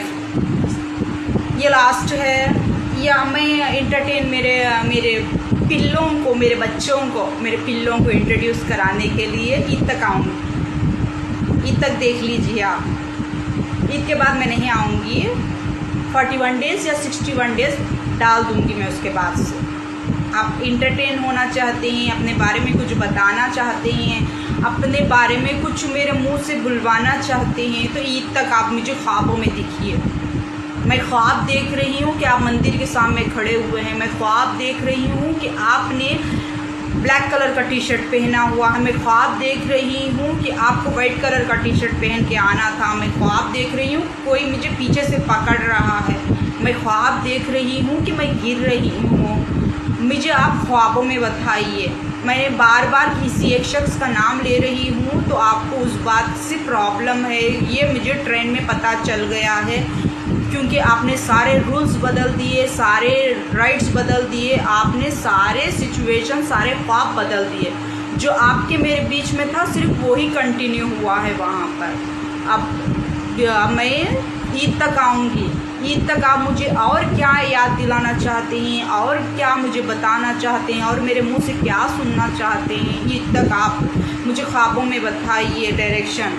S3: ये लास्ट है। या मैं इंटरटेन मेरे पिल्लों को, मेरे बच्चों को, मेरे पिल्लों को इंट्रोड्यूस कराने के लिए ईद तक आऊँगी। ईद तक देख लीजिए आप। ईद के बाद मैं नहीं आऊँगी। 41 डेज़ या 61 डेज़ डाल दूँगी मैं उसके बाद से। आप इंटरटेन होना चाहते हैं, अपने बारे में कुछ बताना चाहते हैं, अपने बारे में कुछ मेरे मुंह से बुलवाना चाहते हैं, तो ईद तक आप मुझे ख्वाबों में दिखिए। मैं ख्वाब देख रही हूँ कि आप मंदिर के सामने खड़े हुए हैं। मैं ख्वाब देख रही हूँ कि आपने ब्लैक कलर का टी शर्ट पहना हुआ है। मैं ख्वाब देख रही हूँ कि आपको वाइट कलर का टी शर्ट पहन के आना था। मैं ख्वाब देख रही हूँ कोई मुझे पीछे से पकड़ रहा है। मैं ख्वाब देख रही हूँ कि मैं गिर रही हूँ। मुझे आप ख्वाबों में बताइए। मैं बार बार किसी एक शख्स का नाम ले रही हूँ तो आपको उस बात से प्रॉब्लम है, ये मुझे ट्रेन में पता चल गया है, क्योंकि आपने सारे रूल्स बदल दिए, सारे राइट्स बदल दिए, आपने सारे सिचुएशन, सारे ख्वाब बदल दिए। जो आपके मेरे बीच में था सिर्फ वही कंटिन्यू हुआ है वहाँ पर। अब मैं ईद तक आऊँगी। ईद तक आप मुझे और क्या याद दिलाना चाहते हैं, और क्या मुझे बताना चाहते हैं, और मेरे मुंह से क्या सुनना चाहते हैं, ईद तक आप मुझे ख्वाबों में बताइए डायरेक्शन।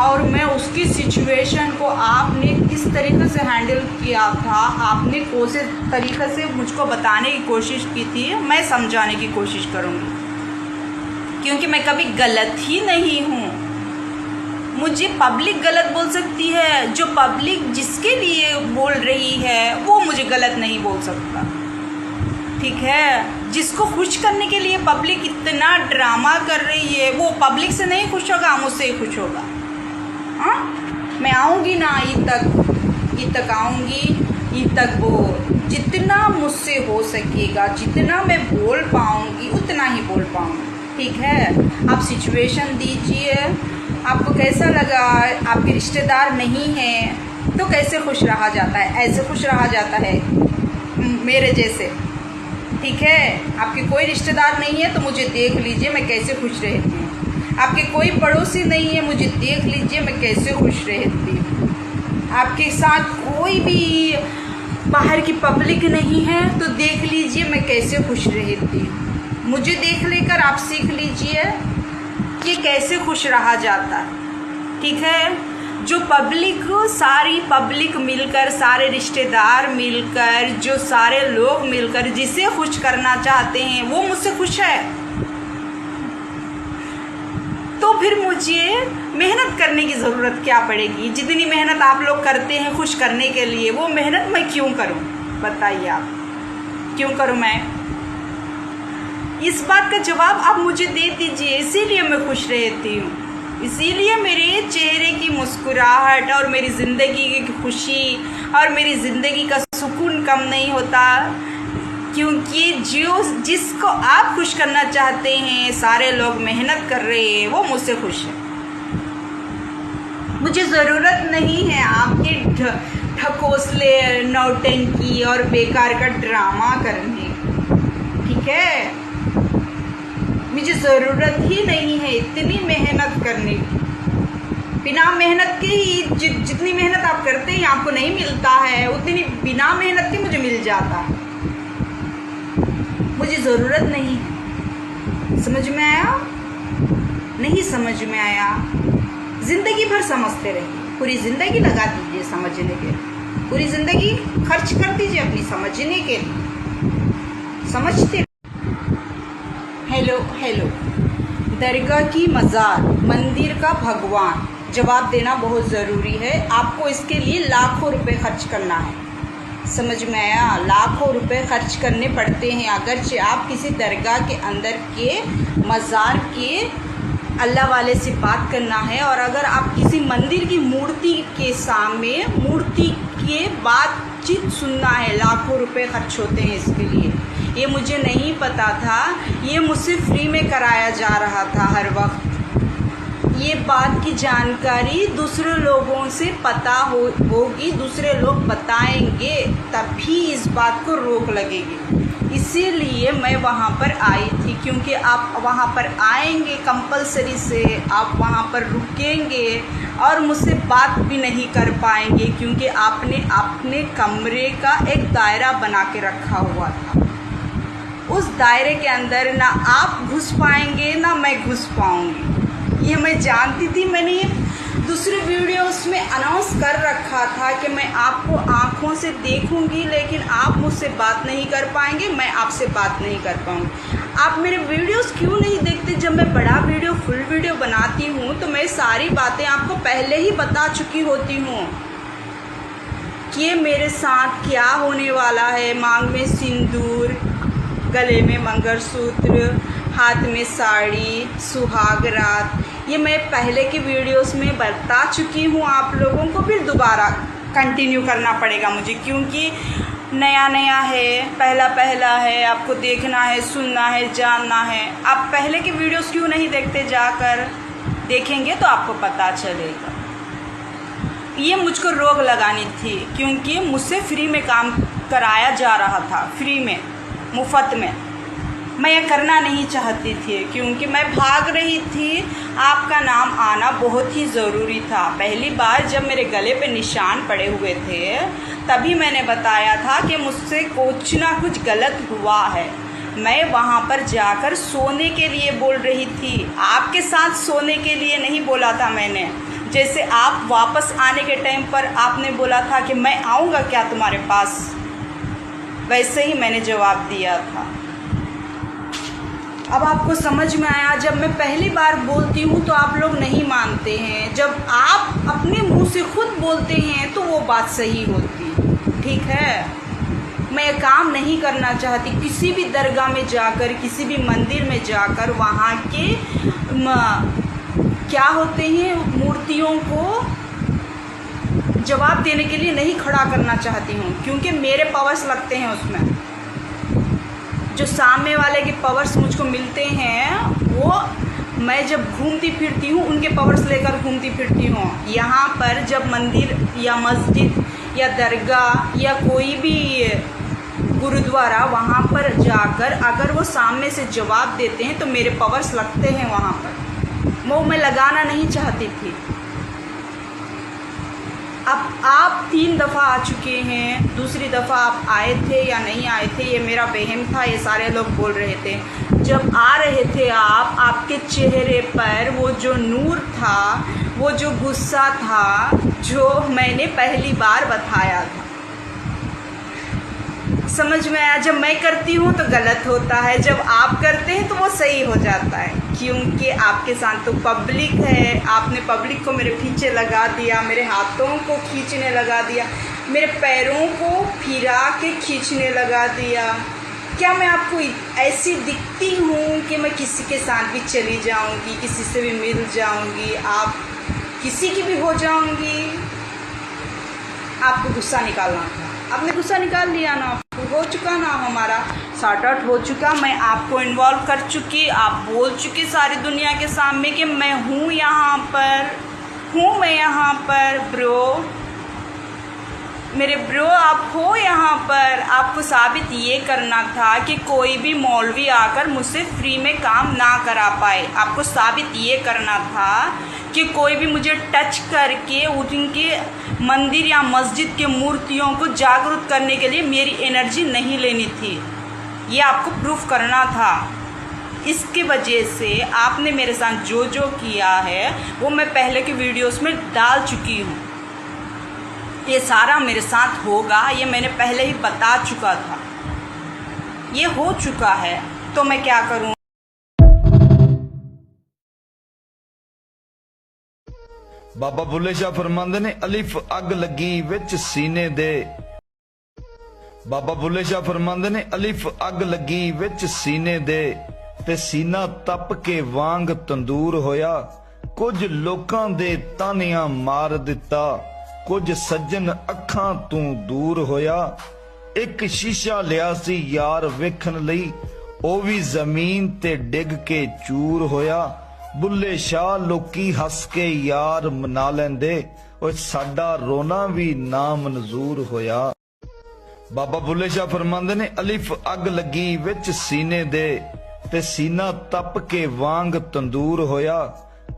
S3: और मैं उसकी सिचुएशन को आपने किस तरीके से हैंडल किया था, आपने कौन से तरीक़े से मुझको बताने की कोशिश की थी, मैं समझाने की कोशिश करूँगी, क्योंकि मैं कभी गलत ही नहीं हूँ। मुझे पब्लिक गलत बोल सकती है, जो पब्लिक जिसके लिए बोल रही है वो मुझे गलत नहीं बोल सकता, ठीक है। जिसको खुश करने के लिए पब्लिक इतना ड्रामा कर रही है, वो पब्लिक से नहीं खुश होगा, मुझसे ही खुश होगा। हाँ, मैं आऊँगी ना ईद तक आऊँगी। ईद तक वो जितना मुझसे हो सकेगा, जितना मैं बोल पाऊँगी उतना ही बोल पाऊँगी, ठीक है। आप सिचुएशन दीजिए, आपको कैसा लगा। आपके रिश्तेदार नहीं हैं तो कैसे खुश रहा जाता है, ऐसे खुश रहा जाता है मेरे जैसे, ठीक है। आपके कोई रिश्तेदार नहीं है तो मुझे देख लीजिए मैं कैसे खुश रहती हूँ। आपके कोई पड़ोसी नहीं है, मुझे देख लीजिए मैं कैसे खुश रहती हूँ। आपके साथ कोई भी बाहर की पब्लिक नहीं है तो देख लीजिए मैं कैसे खुश रहती हूँ। मुझे देख लेकर आप सीख लीजिए कि कैसे खुश रहा जाता है, ठीक है। जो पब्लिक, सारी पब्लिक मिलकर, सारे रिश्तेदार मिलकर, जो सारे लोग मिलकर जिसे खुश करना चाहते हैं वो मुझसे खुश है, तो फिर मुझे मेहनत करने की ज़रूरत क्या पड़ेगी। जितनी मेहनत आप लोग करते हैं खुश करने के लिए, वो मेहनत मैं क्यों करूं, बताइए आप, क्यों करूं मैं। इस बात का जवाब आप मुझे दे दीजिए। इसीलिए मैं खुश रहती हूँ, इसीलिए मेरे चेहरे की मुस्कुराहट और मेरी ज़िंदगी की खुशी और मेरी ज़िंदगी का सुकून कम नहीं होता, क्योंकि जिसको आप खुश करना चाहते हैं, सारे लोग मेहनत कर रहे हैं, वो मुझसे खुश है। मुझे ज़रूरत नहीं है आपके ढकोसले, नौटंकी और बेकार का ड्रामा करने, ठीक है। मुझे ज़रूरत ही नहीं है इतनी मेहनत करने की। बिना मेहनत के ही जितनी मेहनत आप करते हैं आपको नहीं मिलता है, उतनी बिना मेहनत के मुझे मिल जाता है। मुझे ज़रूरत नहीं। समझ में आया? नहीं समझ में आया? ज़िंदगी भर समझते रहिए, पूरी ज़िंदगी लगा दीजिए समझने के, पूरी ज़िंदगी खर्च कर दीजिए अपनी समझने के लिए। समझते हेलो। दरगाह की मज़ार, मंदिर का भगवान, जवाब देना बहुत ज़रूरी है। आपको इसके लिए लाखों रुपए खर्च करना है। समझ में आया? लाखों रुपए खर्च करने पड़ते हैं अगरचे आप किसी दरगाह के अंदर के मज़ार के अल्लाह वाले से बात करना है। और अगर आप किसी मंदिर की मूर्ति के सामने मूर्ति के बातचीत सुनना है, लाखों रुपए खर्च होते हैं इसके लिए। ये मुझे नहीं पता था, ये मुझसे फ्री में कराया जा रहा था हर वक्त। ये बात की जानकारी दूसरे लोगों से पता होगी, दूसरे लोग बताएंगे, तभी इस बात को रोक लगेगी। इसीलिए मैं वहाँ पर आई थी, क्योंकि आप वहाँ पर आएंगे कंपलसरी से, आप वहाँ पर रुकेंगे और मुझसे बात भी नहीं कर पाएंगे, क्योंकि आपने अपने कमरे का एक दायरा बना के रखा हुआ था। उस दायरे के अंदर ना आप घुस पाएंगे ना मैं घुस पाऊंगी। ये मैं जानती थी, मैंने ये दूसरे वीडियोस में अनाउंस कर रखा था कि मैं आपको आँखों से देखूंगी, लेकिन आप मुझसे बात नहीं कर पाएंगे, मैं आपसे बात नहीं कर पाऊंगी। आप मेरे वीडियोस क्यों नहीं देखते? जब मैं बड़ा वीडियो, फुल वीडियो बनाती हूँ तो मैं सारी बातें आपको पहले ही बता चुकी होती हूँ कि मेरे साथ क्या होने वाला है। मांग में सिंदूर, गले में मंगलसूत्र, हाथ में साड़ी, सुहाग रात, ये मैं पहले के वीडियोस में बता चुकी हूँ आप लोगों को। फिर दोबारा कंटिन्यू करना पड़ेगा मुझे, क्योंकि नया नया है, पहला पहला है, आपको देखना है, सुनना है, जानना है। आप पहले के वीडियोस क्यों नहीं देखते? जाकर देखेंगे तो आपको पता चलेगा। ये मुझको रोक लगानी थी, क्योंकि मुझसे फ्री में काम कराया जा रहा था, फ्री में, मुफ्त में। मैं ये करना नहीं चाहती थी, क्योंकि मैं भाग रही थी। आपका नाम आना बहुत ही ज़रूरी था। पहली बार जब मेरे गले पे निशान पड़े हुए थे, तभी मैंने बताया था कि मुझसे कुछ ना कुछ गलत हुआ है। मैं वहाँ पर जाकर सोने के लिए बोल रही थी, आपके साथ सोने के लिए नहीं बोला था मैंने। जैसे आप वापस आने के टाइम पर आपने बोला था कि मैं आऊँगा क्या तुम्हारे पास, वैसे ही मैंने जवाब दिया था। अब आपको समझ में आया? जब मैं पहली बार बोलती हूँ तो आप लोग नहीं मानते हैं, जब आप अपने मुंह से खुद बोलते हैं तो वो बात सही होती। ठीक है, मैं काम नहीं करना चाहती किसी भी दरगाह में जाकर, किसी भी मंदिर में जाकर वहाँ के क्या होते हैं मूर्तियों को जवाब देने के लिए नहीं खड़ा करना चाहती हूँ, क्योंकि मेरे पावर्स लगते हैं उसमें। जो सामने वाले के पावर्स मुझको मिलते हैं, वो मैं जब घूमती फिरती हूँ उनके पावर्स लेकर घूमती फिरती हूँ। यहाँ पर जब मंदिर या मस्जिद या दरगाह या कोई भी गुरुद्वारा, वहाँ पर जाकर अगर वो सामने से जवाब देते हैं तो मेरे पावर्स लगते हैं वहाँ पर। वो मैं लगाना नहीं चाहती थी। अब आप 3 दफ़ा आ चुके हैं, दूसरी दफ़ा आप आए थे या नहीं आए थे ये मेरा वहम था, ये सारे लोग बोल रहे थे। जब आ रहे थे आप, आपके चेहरे पर वो जो नूर था, वो जो गुस्सा था, जो मैंने पहली बार बताया था, समझ में आया? जब मैं करती हूँ तो गलत होता है, जब आप करते हैं तो वो सही हो जाता है, क्योंकि आपके साथ तो पब्लिक है। आपने पब्लिक को मेरे पीछे लगा दिया, मेरे हाथों को खींचने लगा दिया, मेरे पैरों को फिरा के खींचने लगा दिया। क्या मैं आपको ऐसी दिखती हूँ कि मैं किसी के साथ भी चली जाऊँगी, किसी से भी मिल जाऊँगी, आप किसी की भी हो जाऊँगी? आपको गुस्सा निकालना था, आपने गुस्सा निकाल लिया ना, हो चुका ना, हमारा सॉर्ट आउट हो चुका। मैं आपको इन्वॉल्व कर चुकी, आप बोल चुकी सारी दुनिया के सामने कि मैं हूँ यहाँ पर, हूँ मैं यहाँ पर। ब्रो, मेरे ब्रो, आप हो यहाँ पर। आपको साबित ये करना था कि कोई भी मौलवी आकर मुझसे फ्री में काम ना करा पाए। आपको साबित ये करना था कि कोई भी मुझे टच करके उनके मंदिर या मस्जिद के मूर्तियों को जागरूक करने के लिए मेरी एनर्जी नहीं लेनी थी। ये आपको प्रूफ करना था। इसकी वजह से आपने मेरे साथ जो जो किया है वो मैं पहले के वीडियोस में डाल चुकी हूँ। ये सारा मेरे साथ होगा, ये मैंने पहले ही बता चुका था। ये हो चुका है तो मैं क्या करूँ?
S1: ਬਾਬਾ ਬੁੱਲੇ ਸ਼ਾਹ ਫਰਮਾਉਂਦੇ ਨੇ ਅਲਿਫ ਅੱਗ ਲੱਗੀ ਵਿੱਚ ਸੀਨੇ ਦੇ। ਬਾਬਾ ਬੁੱਲੇ ਸ਼ਾਹ ਫਰਮਾਉਂਦੇ ਨੇ ਅਲਿਫ ਅੱਗ ਲੱਗੀ ਵਿੱਚ ਸੀਨੇ ਦੇ ਤੇ ਸੀਨਾ ਤਪ ਕੇ ਵਾਂਗ ਤੰਦੂਰ ਹੋਇਆ। ਕੁਝ ਲੋਕਾਂ ਦੇ ਤਾਨੀਆਂ ਮਾਰ ਦਿੱਤਾ, ਕੁਝ ਸੱਜਣ ਅੱਖਾਂ ਤੋਂ ਦੂਰ ਹੋਇਆ। ਇੱਕ ਸ਼ੀਸ਼ਾ ਲਿਆ ਸੀ ਯਾਰ ਵੇਖਣ ਲਈ, ਉਹ ਵੀ ਜ਼ਮੀਨ ਤੇ ਡਿੱਗ ਕੇ ਚੂਰ ਹੋਇਆ। ਬੁੱਲੇ ਸ਼ਾਹ ਲੋਕੀ ਹੱਸ ਕੇ ਯਾਰ ਮਨਾ ਲੈਂਦੇ, ਉਹ ਸਾਡਾ ਰੋਣਾ ਵੀ ਨਾ ਮਨਜ਼ੂਰ ਹੋਇਆ। ਬਾਬਾ ਬੁੱਲੇ ਸ਼ਾਹ ਫਰਮਾਉਂਦੇ ਨੇ ਅਲਿਫ ਅੱਗ ਲੱਗੀ ਵਿੱਚ ਸੀਨੇ ਦੇ ਤੇ ਸੀਨਾ ਤਪ ਕੇ ਵਾਂਗ ਤੰਦੂਰ ਹੋਇਆ।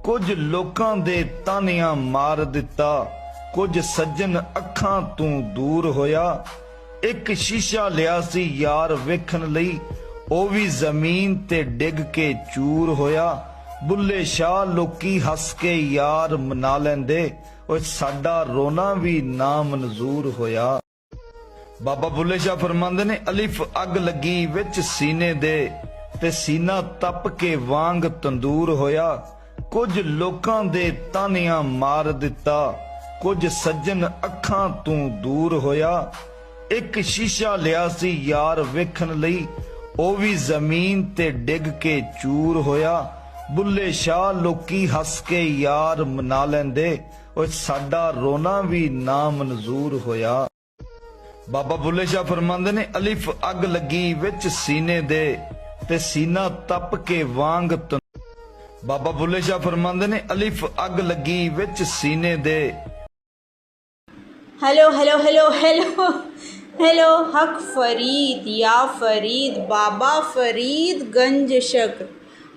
S1: ਕੁਝ ਲੋਕਾਂ ਦੇ ਤਾਨੀਆਂ ਮਾਰ ਦਿੱਤਾ, ਕੁਝ ਸੱਜਣ ਅੱਖਾਂ ਤੋਂ ਦੂਰ ਹੋਇਆ। ਇੱਕ ਸ਼ੀਸ਼ਾ ਲਿਆ ਸੀ ਯਾਰ ਵੇਖਣ ਲਈ, ਉਹ ਵੀ ਜ਼ਮੀਨ ਤੇ ਡਿੱਗ ਕੇ ਚੂਰ ਹੋਇਆ। ਬੁੱਲੇ ਸ਼ਾਹ ਲੋਕੀ ਹੱਸ ਕੇ ਯਾਰ ਮਨਾ ਲੈਂਦੇ, ਉਹ ਸਾਡਾ ਰੋਣਾ ਵੀ ਨਾ ਮਨਜ਼ੂਰ ਹੋਇਆ। ਬਾਬਾ ਬੁੱਲੇ ਸ਼ਾਹ ਫਰਮਾਉਂਦੇ ਨੇ ਅਲਿਫ ਅੱਗ ਲੱਗੀ ਵਿੱਚ ਸੀਨੇ ਦੇ ਤੇ ਸੀਨਾ ਤਪ ਕੇ ਵਾਂਗ ਤੰਦੂਰ ਹੋਇਆ। ਕੁਝ ਲੋਕਾਂ ਦੇ ਤਾਨੀਆਂ ਮਾਰ ਦਿੱਤਾ, ਕੁਝ ਸੱਜਣ ਅੱਖਾਂ ਤੋਂ ਦੂਰ ਹੋਇਆ। ਇੱਕ ਸ਼ੀਸ਼ਾ ਲਿਆ ਸੀ ਯਾਰ ਵੇਖਣ ਲਈ, ਉਹ ਵੀ ਜ਼ਮੀਨ ਤੇ ਡਿੱਗ ਕੇ ਚੂਰ ਹੋਇਆ। ਬੁੱਲੇ ਸ਼ਾਹ ਲੋਕੀ ਹੱਸ ਕੇ ਯਾਰ ਮਨਾ ਲੈਂਦੇ, ਉਹ ਸਾਡਾ ਰੋਣਾ ਵੀ ਨਾ ਮਨਜ਼ੂਰ ਹੋਇਆ। ਬਾਬਾ ਬੁੱਲੇ ਸ਼ਾਹ ਫਰਮਾਉਂਦੇ ਨੇ ਅਲਿਫ ਅੱਗ ਲੱਗੀ ਵਿੱਚ ਸੀਨੇ ਦੇ ਤੇ ਸੀਨਾ ਤਪ ਕੇ ਵਾਂਗ ਬਾਬਾ ਬੁੱਲੇ ਸ਼ਾਹ ਫਰਮਾਉਂਦੇ ਨੇ ਅਲਿਫ ਅੱਗ ਲੱਗੀ ਵਿੱਚ ਸੀਨੇ ਦੇ।
S3: Hello hello hello hello hello हक फरीद या फरीद बाबा फरीद गंज शक्र।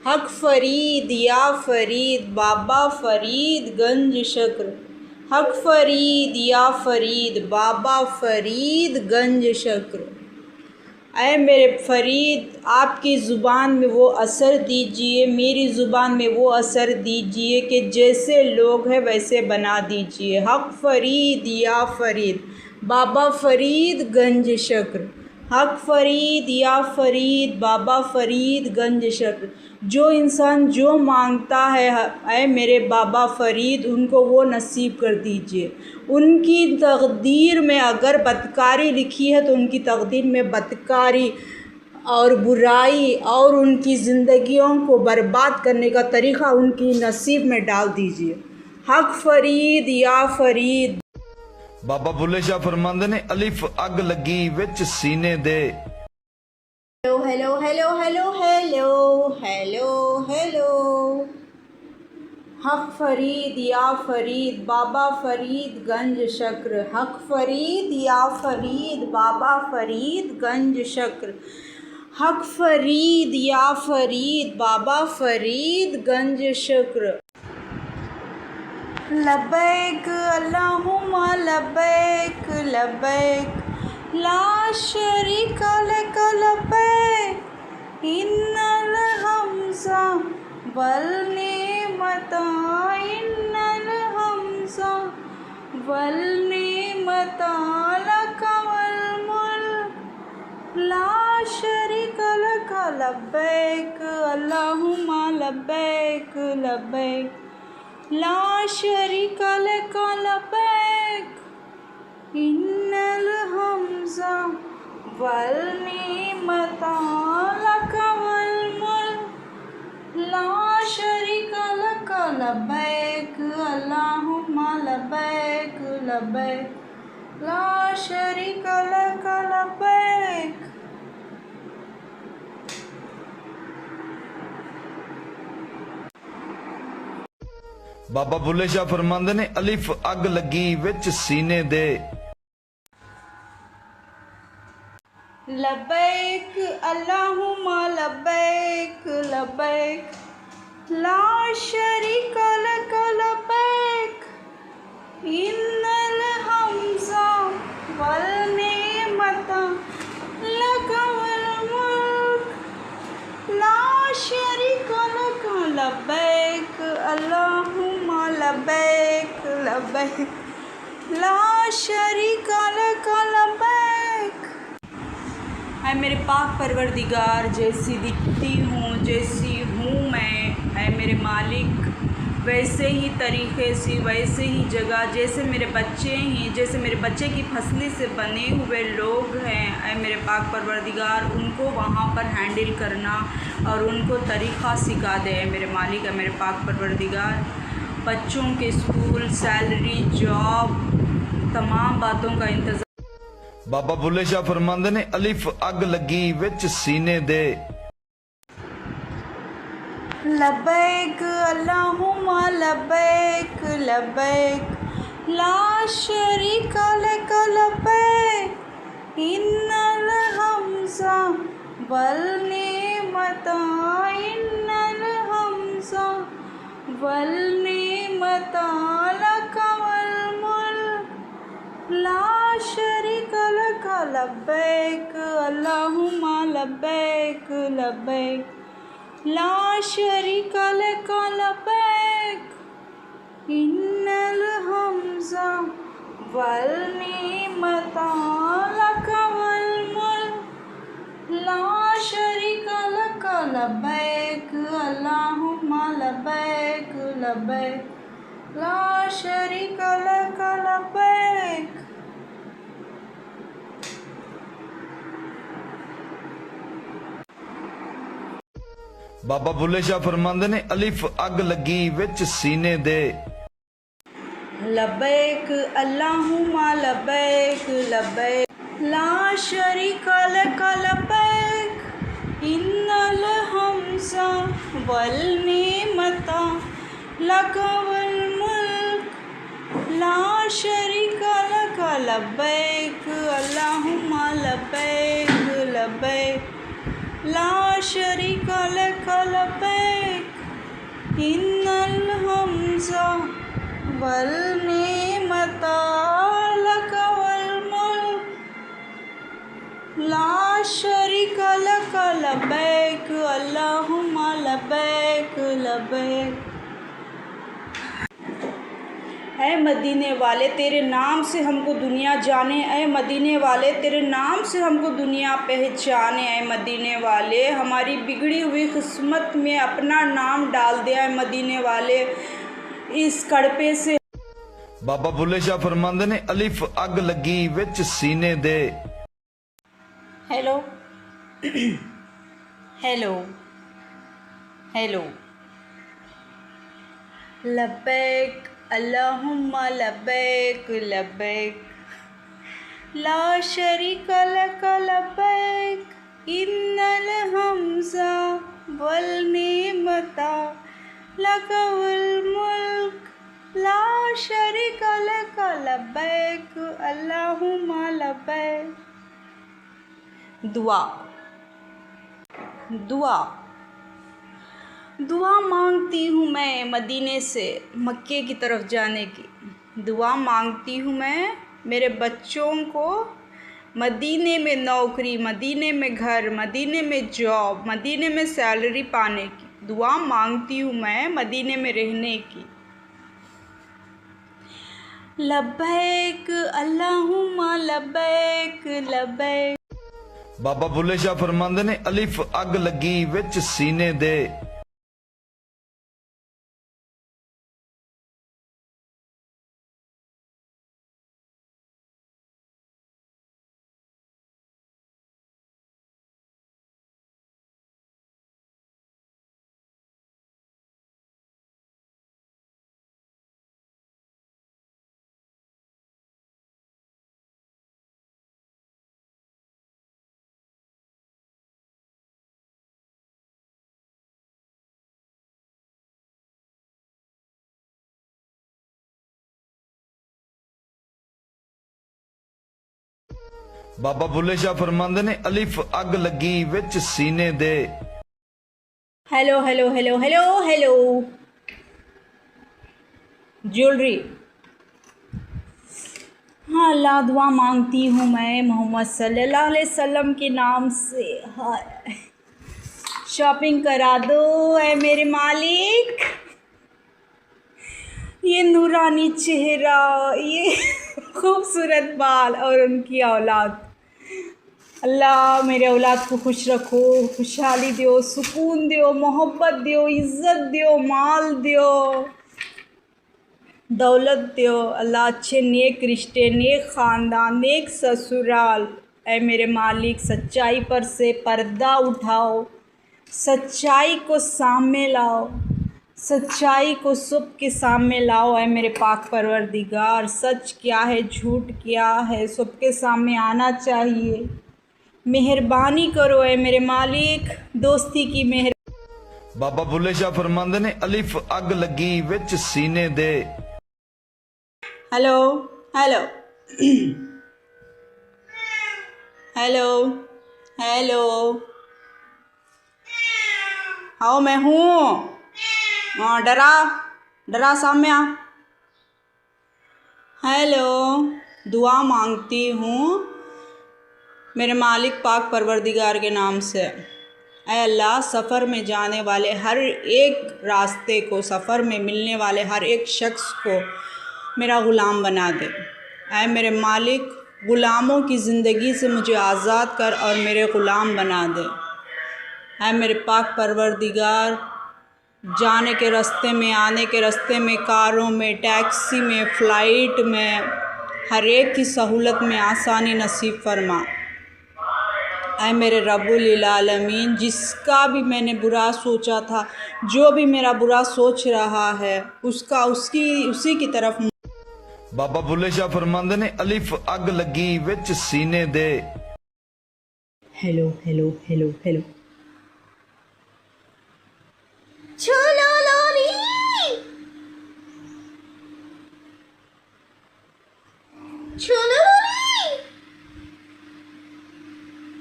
S3: हक फरीद या फरीद बाबा फरीद गंज शक्र। हक फरीद या फरीद बाबा फरीद गंज शक्र। ऐ मेरे फरीद, आपकी ज़ुबान में वो असर दीजिए, मेरी ज़ुबान में वो असर दीजिए कि जैसे लोग हैं वैसे बना दीजिए। हक फरीद या फरीद बाबा फरीद गंज शक्र। हक फरीद या फरीद बाबा फरीद गंज शक्र। जो इंसान जो मांगता है ऐ मेरे बाबा फरीद, उनको वो नसीब कर दीजिए। उनकी तकदीर में अगर बदकारी लिखी है तो उनकी तकदीर में बदकारी और बुराई और उनकी ज़िंदगियों को बर्बाद करने का तरीक़ा उनकी नसीब में डाल दीजिए। हक फरीद या फरीद।
S1: ਬਾਬਾ ਬੁੱਲੇ ਸ਼ਾਹ ਫਰਮਾਉਂਦੇ ਨੇ ਅਲਿਫ ਅੱਗ ਲੱਗੀ ਵਿੱਚ ਸੀਨੇ ਦੇ।
S3: Hello hello hello hello hello hello hello हक फरीद या फरीद बाबा फरीद गंज शक्र। हक फरीद या फरीद बाबा फरीद गंज शक्र। हक फरीद या फरीद बाबा फरीद गंज शक्र। लब्बैक अल्लाहुम्मा लब्बैक लब्बैक ला शरीका लक लब्बैक इन्नल हम्ज़ा वल निअमता इन्नल हम्ज़ा वल निअमता लक वल मुल्क ला शरीका लक लब्बैक अल्लाहुम्मा लब्बैक लब्बैक ला शरीका लक लब्बैक इन्नल हम्ज़ा वल निअमता लक वल मुल्क ला शरीका लक लब्बैक अल्लाहुम्मा लब्बैक लब्बैक ला शरीका लक लब्बैक।
S1: ਬਾਬਾ ਬੁੱਲੇ ਸ਼ਾਹ ਫਰਮਾਉਂਦੇ ਨੇ ਅਲਿਫ ਅੱਗ ਲੱਗੀ ਵਿੱਚ ਸੀਨੇ ਦੇ।
S3: लब्बैक अल्लाहुम्मा लब्बैक लब्बैक ला शरीका लक लब्बैक इन्नल हम्ज़ा वल निअमता लक वल मुल्क ला शरीका लक लब्बैक अल्लाहुम्मा लब्बैक लब्बैक ला शरीका लक लब्बैक। है मेरे पाक परवरदिगार, जैसी दिखती हूँ जैसी हूँ मैं, है मेरे मालिक वैसे ही तरीक़े से, वैसे ही जगह, जैसे मेरे बच्चे हैं, जैसे मेरे बच्चे की फसली से बने हुए लोग हैं, ऐ मेरे पाक परवरदिगार, उनको वहाँ पर हैंडल करना और उनको तरीक़ा सिखा दे मेरे मालिक, है मेरे पाक परवरदिगार। बच्चों के स्कूल, सैलरी, जॉब, तमाम बातों का इंतज़ाम।
S1: बाबा बुल्ले शाह फरमांदे ने अलिफ अग लगी विच सीने दे।
S3: लब्बैक अल्लाहुम्मा लब्बैक लब्बैक ला शरीका लक लब्बैक इन्नल हम्ज़ा वल निअमता इन्नल हम्ज़ा वल निअमता लक वल मुल्क ला शरीका लक लब्बैक अल्लाहुम्मा लब्बैक लब्बैक ला शरीका लक लब्बैक इन्नल हम्ज़ा वल निअमता लक वल मुल्क ला शरीका लक लब्बैक अल्लाहुम्मा लब्बैक लब्बैक ला शरीका लक लब्बैक।
S1: बाबा बुल्ले शाह फरमांदे ने अलिफ अग लगी विच सीने दे।
S3: लब्बैक अल्लाहुम्मा लब्बैक लब्बैक ला शरीका लक लब्बैक इन्नल हम्ज़ा वल निअमता लक वल मुल्क ला शरीका लक लब्बैक अल्लाहुम्मा लब्बैक लब्बैक ला शरीका लक लब्बैक इन्नल हम्ज़ा वल निअमता लक वल मुल्क ला शरीका लक लब्बैक अल्लाहुम्मा लब्बैक लब्बैक। ऐ मदीने वाले तेरे नाम से हमको दुनिया जाने, ऐ मदीने वाले तेरे नाम से हमको दुनिया पहचाने, ऐ मदीने वाले हमारी बिगड़ी हुई किस्मत में अपना नाम डाल दे, ऐ मदीने वाले इस कड़पे से।
S1: बाबा बुल्ले शाह फरमांदे ने अलिफ अग लगी विच सीने दे।
S3: हेलो हेलो हेलो लब्बैक अल्लाहुम्मा लब्बैक लब्बैक ला शरीका लक लब्बैक इन्नल हम्ज़ा वल निअमता लक वल मुल्क ला शरीका लक लब्बैक अल्लाहुम्मा लब्बैक। दुआ दुआ दुआ मांगती हूँ मैं मदीने से मक्के की तरफ जाने की। दुआ मांगती हूँ मैं मेरे बच्चों को मदीने में नौकरी, मदीने में घर, मदीने में जॉब, मदीने में सैलरी पाने की। दुआ मांगती हूँ मैं मदीने में रहने की। लब्बैक अल्लाहुम्मा लब्बैक लब्बैक।
S1: बाबा बुल्ले शाह फरमांदे ने अलिफ अग लगी विच सीने दे। बाबा बुल्ले शाह फरमांदे ने अलिफ अग लगी विच सीने दे।
S3: Hello hello hello hello hello jewellery. हाँ अल्लाह दुआ मांगती हूँ मैं मोहम्मद सल्लल्लाहु अलैहि वसल्लम के नाम से। हाय शॉपिंग करा दो ऐ मेरे मालिक। ये नूरानी चेहरा, ये खूबसूरत बाल और उनकी औलाद। अल्लाह मेरे औलाद को खुश रखो, खुशहाली दो, सुकून दो, मोहब्बत दो, इज़्ज़त दो, माल दो। दौलत दो अल्लाह, अच्छे नेक रिश्ते, नेक ख़ानदान, नेक ससुराल। ऐ मेरे मालिक, सच्चाई पर से पर्दा उठाओ, सच्चाई को सामने लाओ, सच्चाई को सबके सामने लाओ। ऐ मेरे पाक परवरदिगार, सच क्या है झूठ क्या है सबके सामने आना चाहिए। मेहरबानी करो ऐ मेरे मालिक, दोस्ती की मेहर।
S1: बाबा बुल्ले शाह फरमांदे ने अलिफ अग लगी विच सीने दे।
S3: हेलो हेलो हेलो हेलो, आओ मैं हूँ। हाँ, डरा डरा सामने आ। हेलो, दुआ मांगती हूँ मेरे मालिक पाक परवरदिगार के नाम से। ऐ अल्लाह, सफ़र में जाने वाले हर एक रास्ते को, सफ़र में मिलने वाले हर एक शख्स को मेरा ग़ुलाम बना दे। ऐ मेरे मालिक, ग़ुलामों की ज़िंदगी से मुझे आज़ाद कर और मेरे ग़ुलाम बना दे। ऐ मेरे पाक परवरदिगार, जाने के रास्ते में, आने के रास्ते में, कारों में, टैक्सी में, फ़्लाइट में, हर एक की सहूलत में आसानी नसीब फरमा। ऐ मेरे रब्बुल आलमीन, जिसका भी मैंने बुरा सोचा था, जो भी मेरा बुरा सोच रहा है, उसका उसी की तरफ।
S1: बाबा बुल्ले शाह फरमांदे ने अलिफ अग लगी विच सीने दे।
S3: हेलो हेलो हेलो हेलो, छोलो लोली, छोलो लोली,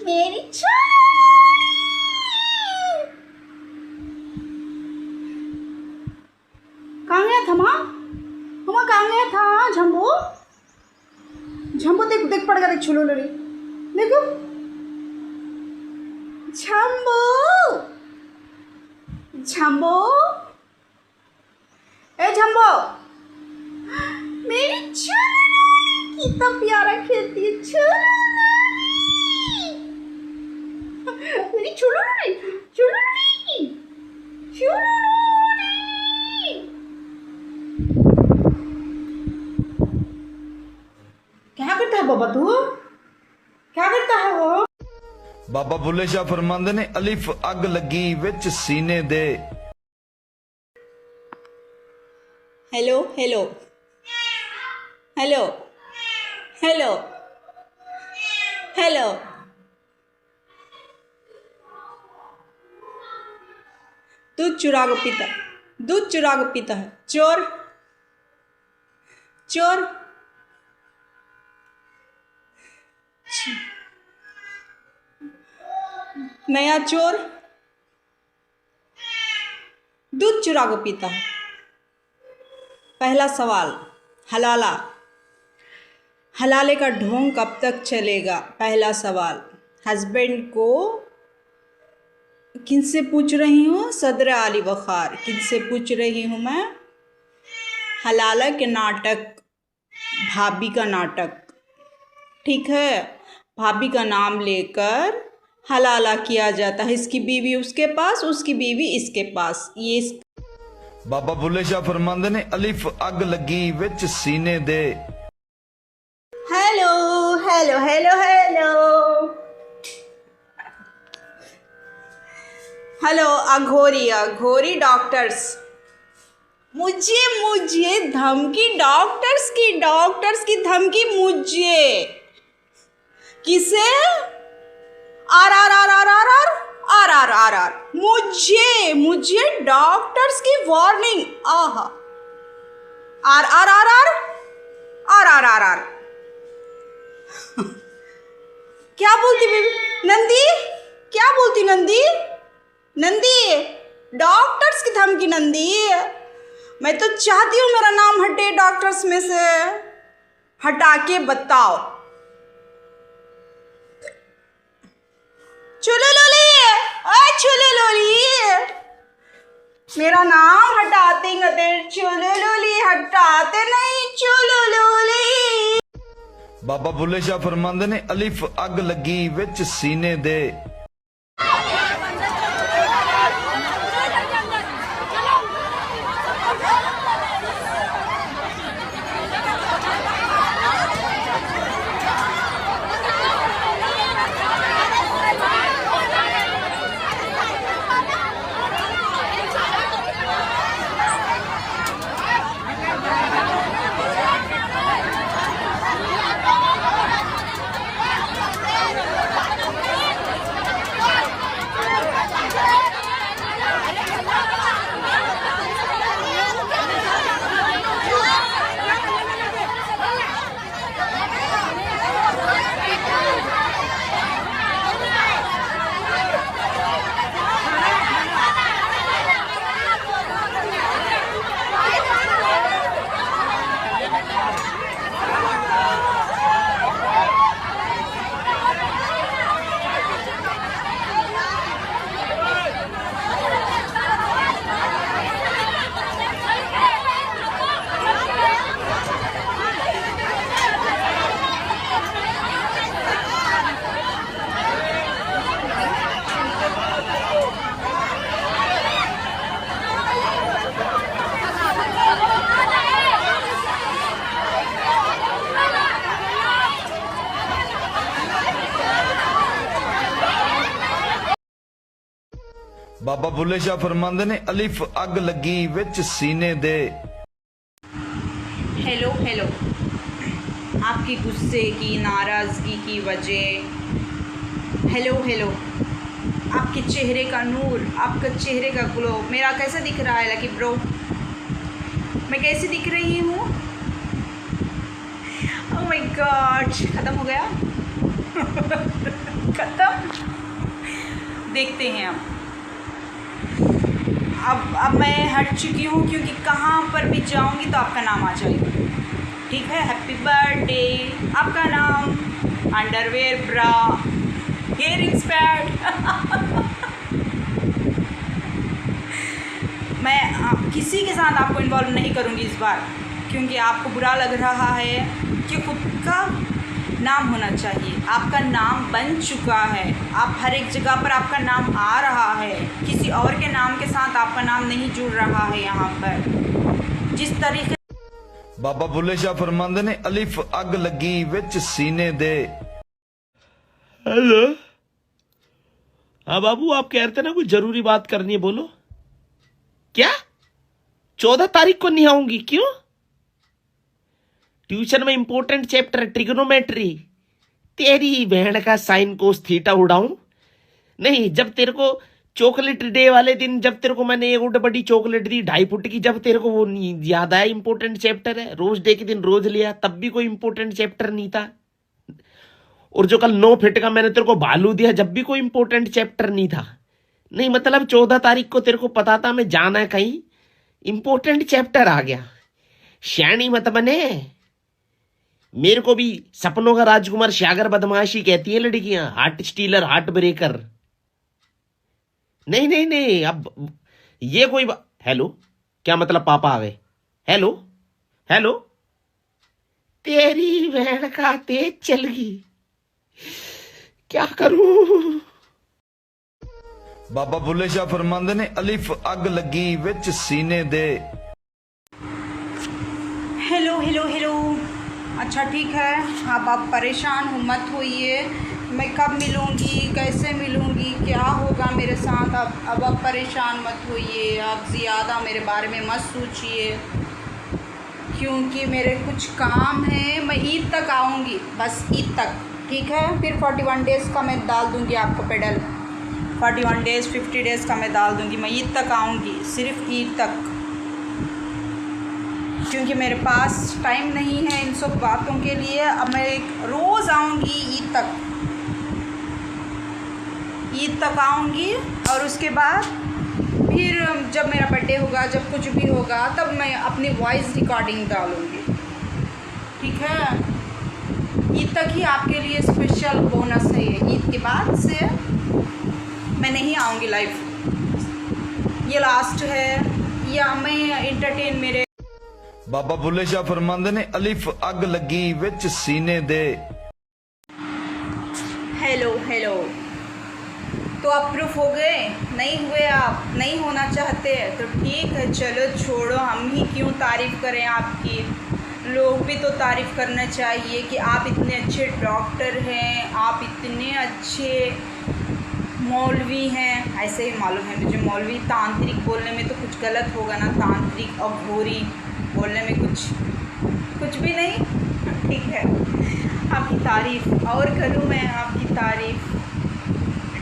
S3: मेरी छोलो लोली। कहाँ गया था माँ? मामा कहाँ गया था? झम्बो झम्बो, देख देख पड़ गया, देख छोलो लोली, देखो झम्बो झम्बो, ए झम्बो, मेरी छोलो लोली कितना प्यारा खेलती है। छोलो लोली, मेरी छोलो लोली, छोलो लोली, छोलो लोली। क्या करता है बाबा तू? क्या करता है वो?
S1: बाबा बुल्ले शाह फरमांदे ने अलिफ अग लगी विच सीने दे।
S3: Hello hello hello hello hello, दूध चुरा के पीता, दूध चुरा के पीता है, चोर चोर। नया चोर दूध चुरा के पीता है। पहला सवाल, हलाला, हलाले का ढोंग कब तक चलेगा? पहला सवाल। हस्बैंड को किनसे पूछ रही हूँ? सदर आली वखार, किनसे पूछ रही हूँ मैं? हलाला के नाटक, भाभी का नाटक, ठीक है। भाभी का नाम लेकर हलाला किया जाता है। इसकी बीवी उसके पास, उसकी बीवी इसके पास। ये
S1: बाबा बुल्ले शाह फरमांदे ने अलिफ अग लगी विच सीने दे।
S3: Hello hello hello hello hello, अघोरी अघोरी डॉक्टर्स, मुझे धमकी, डॉक्टर्स की धमकी मुझे। किसे? आर आर आर आर आर आर आर आर आर आर, मुझे डॉक्टर्स की वार्निंग। आहा, आर आर आर आर आर आर आर आर। क्या बोलती बेबी? नंदी क्या बोलती? नंदी नंदी, डॉक्टर्स की धमकी। नंदी, मैं तो चाहती हूँ मेरा नाम हटे डॉक्टर्स में से। हटा के बताओ। चलो लोली, चलो लोली, मेरा नाम हटाते चलो लोली, हटाते नहीं, चलो लोली।
S1: बाबा बुल्ले शाह फरमांदे ने अलिफ अग लगी विच सीने दे। ਬਾਬਾ ਬੁੱਲੇ ਸ਼ਾਹ ਫਰਮਾਉਂਦੇ ਨੇ ਅਲਿਫ ਅੱਗ ਲੱਗੀ ਵਿੱਚ ਸੀਨੇ ਦੇ।
S3: हेलो हेलो, आपकी गुस्से की, नाराज़गी की वजह, हेलो हेलो, आपके चेहरे का नूर, आपका चेहरे का ग्लो मेरा कैसा दिख रहा है लकी ब्रो? मैं कैसी दिख रही हूँ? ओह माय गॉड, ख़त्म हो गया। ख़त्म। देखते हैं अब मैं हट चुकी हूँ, क्योंकि कहाँ पर भी जाऊँगी तो आपका नाम आ जाएगा। ठीक है, हैप्पी बर्थडे, आपका नाम, अंडरवेयर, ब्रा, हेयरिंग्स, पैड। मैं किसी के साथ आपको इन्वॉल्व नहीं करूँगी इस बार, क्योंकि आपको बुरा लग रहा है कि खुद का नाम होना चाहिए। आपका नाम बन चुका है, आप हर एक जगह पर आपका नाम आ रहा है, किसी और के नाम के साथ आपका नाम नहीं जुड़ रहा है। यहाँ पर जिस तरीके
S1: ਬਾਬਾ ਬੁੱਲੇ ਸ਼ਾਹ ਫਰਮਾਉਂਦੇ ਨੇ ਅਲਿਫ ਅੱਗ ਲੱਗੀ ਵਿੱਚ सीने दे।
S4: हेलो। हाँ बाबू, आप कह रहे थे ना कोई जरूरी बात करनी है, बोलो। क्या 14 तारीख को नहीं आऊंगी? क्यों? ट्यूशन में इंपॉर्टेंट चैप्टर ट्रिग्नोमेट्री। तेरी बहन का साइन कोस थीटा उड़ाऊं? नहीं, जब तेरे को चॉकलेट डे वाले दिन जब तेरे को मैंने एक बड़ी चॉकलेट दी 2.5 फुट की, जब तेरे को वो याद आया इंपॉर्टेंट चैप्टर है, रोज डे के दिन रोज लिया, तब भी कोई इंपॉर्टेंट चैप्टर नहीं था। और जो कल 9 फीट का मैंने तेरे को भालू दिया, जब भी कोई इंपॉर्टेंट चैप्टर नहीं था। नहीं मतलब 14 तारीख को तेरे को पता था मैं जाना है कहीं, इंपॉर्टेंट चैप्टर आ गया। शैनी मत बने। मेरे को भी सपनों का राजकुमार शागर बदमाशी कहती है लड़कियां, हार्ट स्टीलर, हार्ट ब्रेकर। नहीं नहीं नहीं, अब ये कोई हेलो, क्या मतलब पापा आ गए? हेलो हेलो, तेरी बहन का तेज चल गई, क्या करूं?
S1: ਬਾਬਾ ਬੁੱਲੇ ਸ਼ਾਹ ਫਰਮਾਉਂਦੇ ਨੇ ਅਲਿਫ ਅੱਗ ਲੱਗੀ ਵਿੱਚ सीने दे।
S3: हेलो हेलो हेलो, अच्छा ठीक है, आप परेशान हो मत होइए। मैं कब मिलूँगी, कैसे मिलूँगी, क्या होगा मेरे साथ, अब आप परेशान मत होइए। आप ज़्यादा मेरे बारे में मत सोचिए, क्योंकि मेरे कुछ काम हैं। मैं ईद तक आऊँगी, बस ईद तक, ठीक है? फिर 41 डेज़ का मैं डाल दूँगी आपको पेडल। 41 डेज़ 50 डेज़ का मैं डाल दूँगी। मैं ईद तक आऊँगी, सिर्फ ईद तक, क्योंकि मेरे पास टाइम नहीं है इन सब बातों के लिए। अब मैं रोज़ आऊँगी ईद तक, ईद तक आऊँगी, और उसके बाद फिर जब मेरा बर्थडे होगा, जब कुछ भी होगा, तब मैं अपनी वॉइस रिकॉर्डिंग डालूँगी, ठीक है? ईद तक ही आपके लिए स्पेशल बोनस है ये। ईद के बाद से मैं नहीं आऊँगी लाइव, ये लास्ट है। या मैं इंटरटेन मेरे
S1: ਬਾਬਾ ਬੁੱਲੇ ਸ਼ਾਹ ਫਰਮਾਉਂਦੇ ਨੇ ਅਲਿਫ ਅੱਗ ਲੱਗੀ ਵਿੱਚ सीने दे।
S3: हेलो हेलो, तो आप प्रूफ हो गए? नहीं हुए, आप नहीं होना चाहते तो ठीक है, चलो छोड़ो, हम ही क्यों तारीफ़ करें आपकी। लोग भी तो तारीफ़ करना चाहिए कि आप इतने अच्छे डॉक्टर हैं, आप इतने अच्छे मौलवी हैं। ऐसे ही मालूम है मुझे, मौलवी तांत्रिक बोलने में तो कुछ गलत होगा ना, तांत्रिक और घोरी बोलने में कुछ भी नहीं, ठीक है? आपकी तारीफ़ और करूँ मैं, आपकी तारीफ़,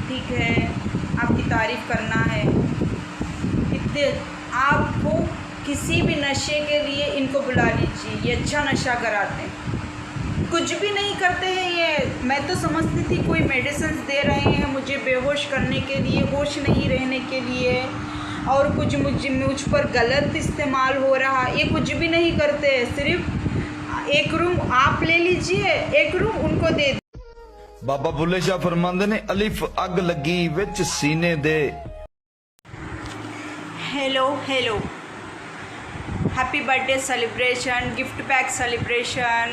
S3: ठीक है? आपकी तारीफ़ करना है। इतने आपको किसी भी नशे के लिए इनको बुला लीजिए, ये अच्छा नशा कराते हैं। कुछ भी नहीं करते हैं ये। मैं तो समझती थी कोई मेडिसिन दे रहे हैं मुझे बेहोश करने के लिए, होश नहीं रहने के लिए, और कुछ मुझ पर गलत इस्तेमाल हो रहा। ये कुछ भी नहीं करते, सिर्फ एक रूम आप ले लीजिए, एक रूम उनको दे।
S1: ਬਾਬਾ ਬੁੱਲੇ ਸ਼ਾਹ ਫਰਮਾਉਂਦੇ ਨੇ ਅਲਿਫ ਅੱਗ ਲੱਗੀ ਵਿੱਚ सीने दे।
S3: Hello hello, happy birthday celebration, gift pack celebration,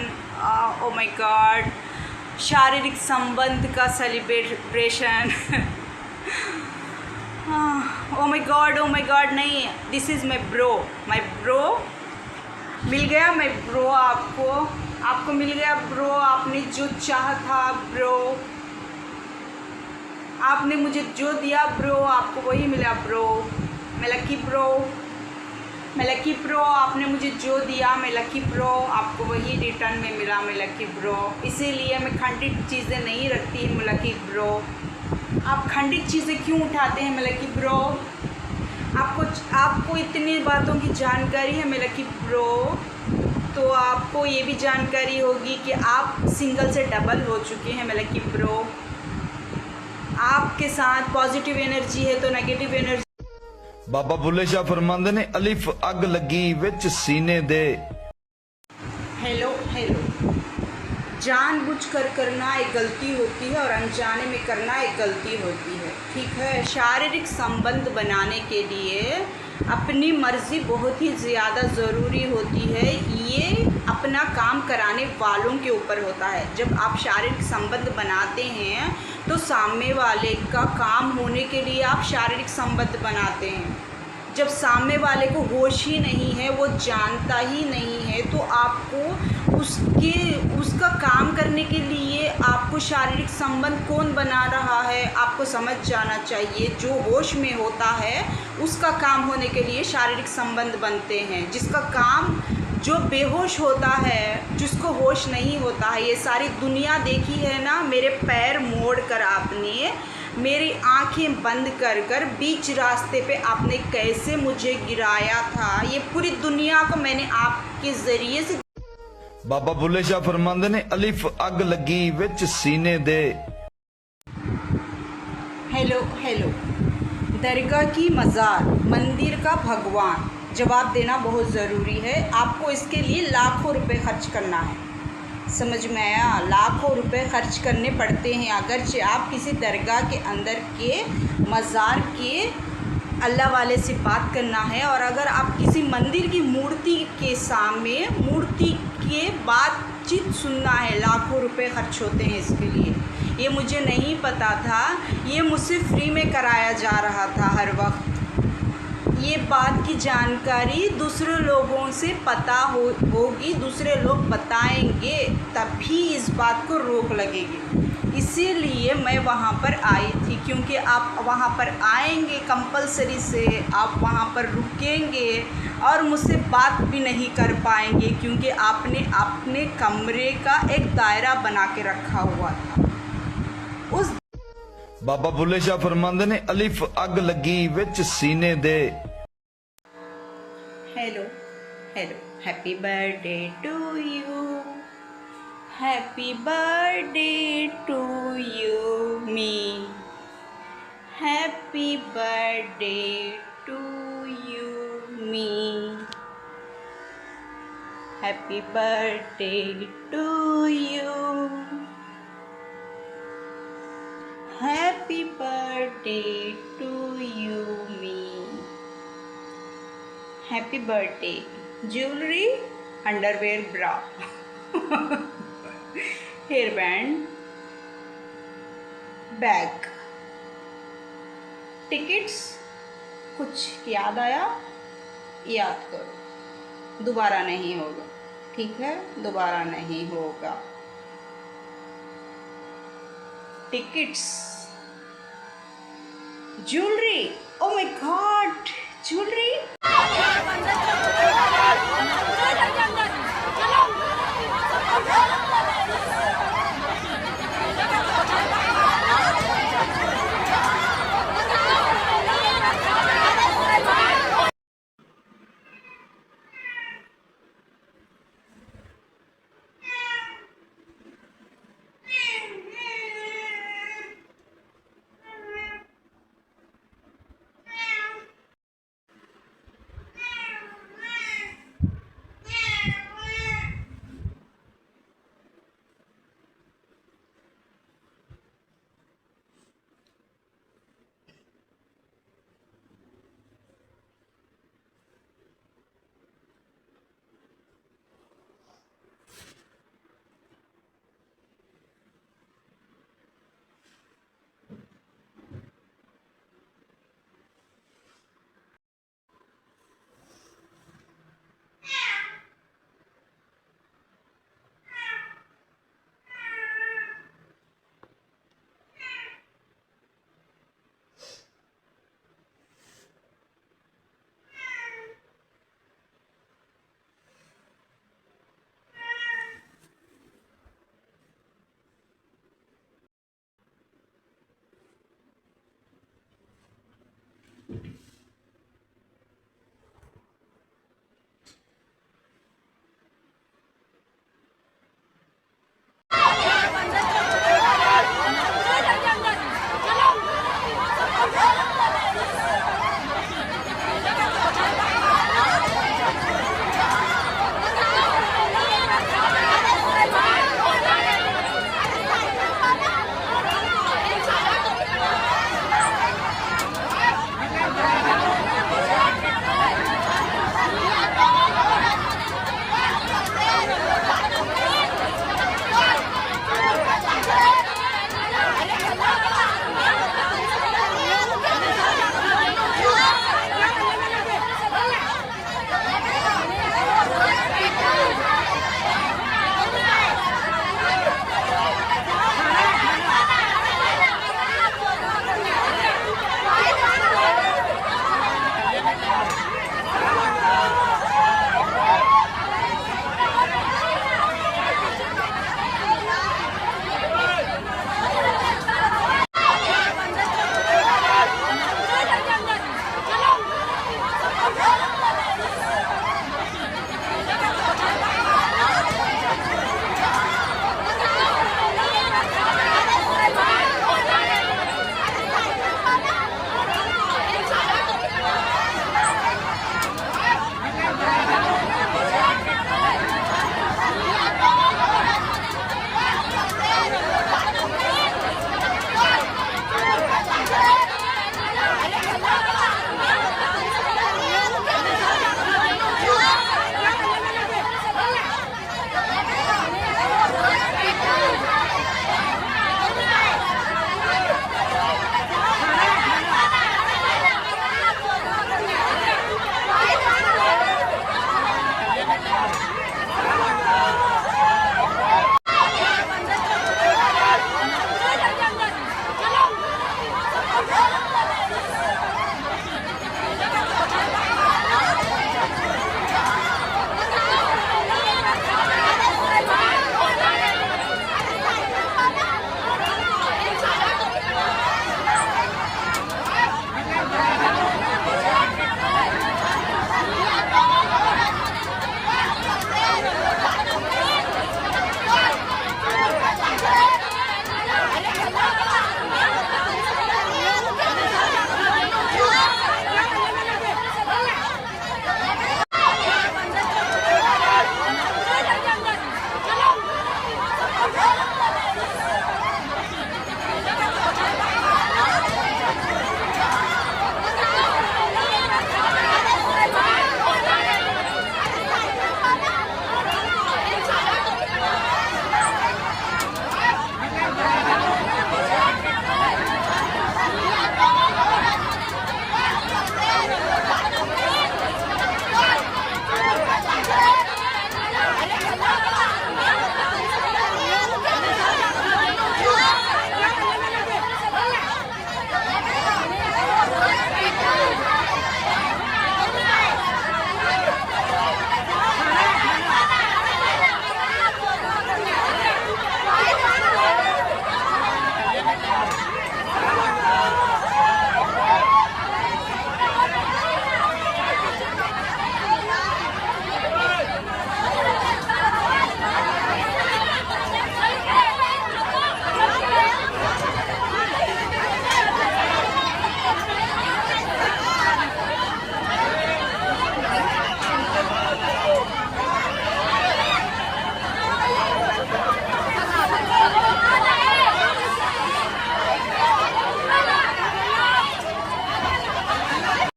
S3: oh my God, शारीरिक संबंध का सेलिब्रेशन। ओ माय गॉड, नहीं, दिस इज़ माय ब्रो, मिल गया मैं ब्रो, आपको मिल गया ब्रो, आपने जो चाहा था ब्रो। आपने मुझे जो दिया ब्रो, आपको वही मिला ब्रो। मैं लकी ब्रो, मैं लकी ब्रो। आपने मुझे जो दिया मैं लकी ब्रो, आपको वही रिटर्न में मिला। मैं लकी ब्रो। इसीलिए मैं खंडित चीज़ें नहीं रखती, मैं लकी ब्रो। आप खंडित चीज़ें क्यों उठाते हैं मैं लकी ब्रो? आपको इतनी बातों की जानकारी है मैं लकी ब्रो, तो आपको ये भी जानकारी होगी कि आप सिंगल से डबल हो चुके हैं मैं लकी ब्रो। आपके साथ पॉजिटिव एनर्जी है तो नेगेटिव एनर्जी।
S1: ਬਾਬਾ ਬੁੱਲੇ ਸ਼ਾਹ ਫਰਮਾਉਂਦੇ ਨੇ ਅਲਿਫ ਅੱਗ ਲੱਗੀ ਵਿੱਚ ਸੀਨੇ ਦੇ।
S3: Hello hello. जानबूझकर करना एक गलती होती है और अनजाने में करना एक गलती होती है, ठीक है। शारीरिक संबंध बनाने के लिए अपनी मर्ज़ी बहुत ही ज़्यादा ज़रूरी होती है। ये अपना काम कराने वालों के ऊपर होता है। जब आप शारीरिक संबंध बनाते हैं तो सामने वाले का काम होने के लिए आप शारीरिक संबंध बनाते हैं। जब सामने वाले को होश ही नहीं है, वो जानता ही नहीं है, तो आपको उसका काम करने के लिए आपको शारीरिक संबंध कौन बना रहा है आपको समझ जाना चाहिए। जो होश में होता है उसका काम होने के लिए शारीरिक संबंध बनते हैं। जिसका काम, जो बेहोश होता है, जिसको होश नहीं होता है, ये सारी दुनिया देखी है ना। मेरे पैर मोड़ कर आपने, मेरी आंखें बंद कर कर बीच रास्ते पे आपने कैसे मुझे गिराया था, ये पूरी दुनिया को मैंने आपके ज़रिए से।
S1: ਬਾਬਾ ਬੁੱਲੇ ਸ਼ਾਹ ਫਰਮਾਉਂਦੇ ਨੇ ਅਲਿਫ ਅੱਗ ਲੱਗੀ ਵਿੱਚ ਸੀਨੇ ਦੇ।
S3: Hello hello. दरगाह की मज़ार, मंदिर का भगवान, जवाब देना बहुत ज़रूरी है। आपको इसके लिए लाखों रुपए खर्च करना है, समझ में आया? लाखों रुपए खर्च करने पड़ते हैं अगरचे आप किसी दरगाह के अंदर के मज़ार के अल्लाह वाले से बात करना है। और अगर आप किसी मंदिर की मूर्ति के सामने मूर्ति के बातचीत सुनना है, लाखों रुपए खर्च होते हैं इसके लिए। ये मुझे नहीं पता था, ये मुझसे फ्री में कराया जा रहा था हर वक्त। ये बात की जानकारी दूसरे लोगों से पता होगी, दूसरे लोग बताएंगे, तभी इस बात को रोक लगेगी। इसीलिए मैं वहाँ पर आई थी, क्योंकि आप वहाँ पर आएंगे कंपलसरी से, आप वहाँ पर रुकेंगे और मुझसे बात भी नहीं कर पाएंगे, क्योंकि आपने अपने कमरे का एक दायरा बना के रखा हुआ था। उस
S1: ਬਾਬਾ ਬੁੱਲੇ ਸ਼ਾਹ ਫਰਮਾਉਂਦੇ ਨੇ ਅਲਿਫ ਅੱਗ ਲੱਗੀ ਵਿੱਚ ਸੀਨੇ ਦੇ।
S3: Hello hello. Happy birthday to you, happy birthday to you me, happy birthday to you me, happy birthday to you, happy birthday to you me. Happy birthday. Jewellery, underwear, bra, hair band, bag, tickets. कुछ याद आया? याद करो, दोबारा नहीं होगा, ठीक है? दोबारा नहीं होगा। Tickets, jewellery, O my God, jewellery.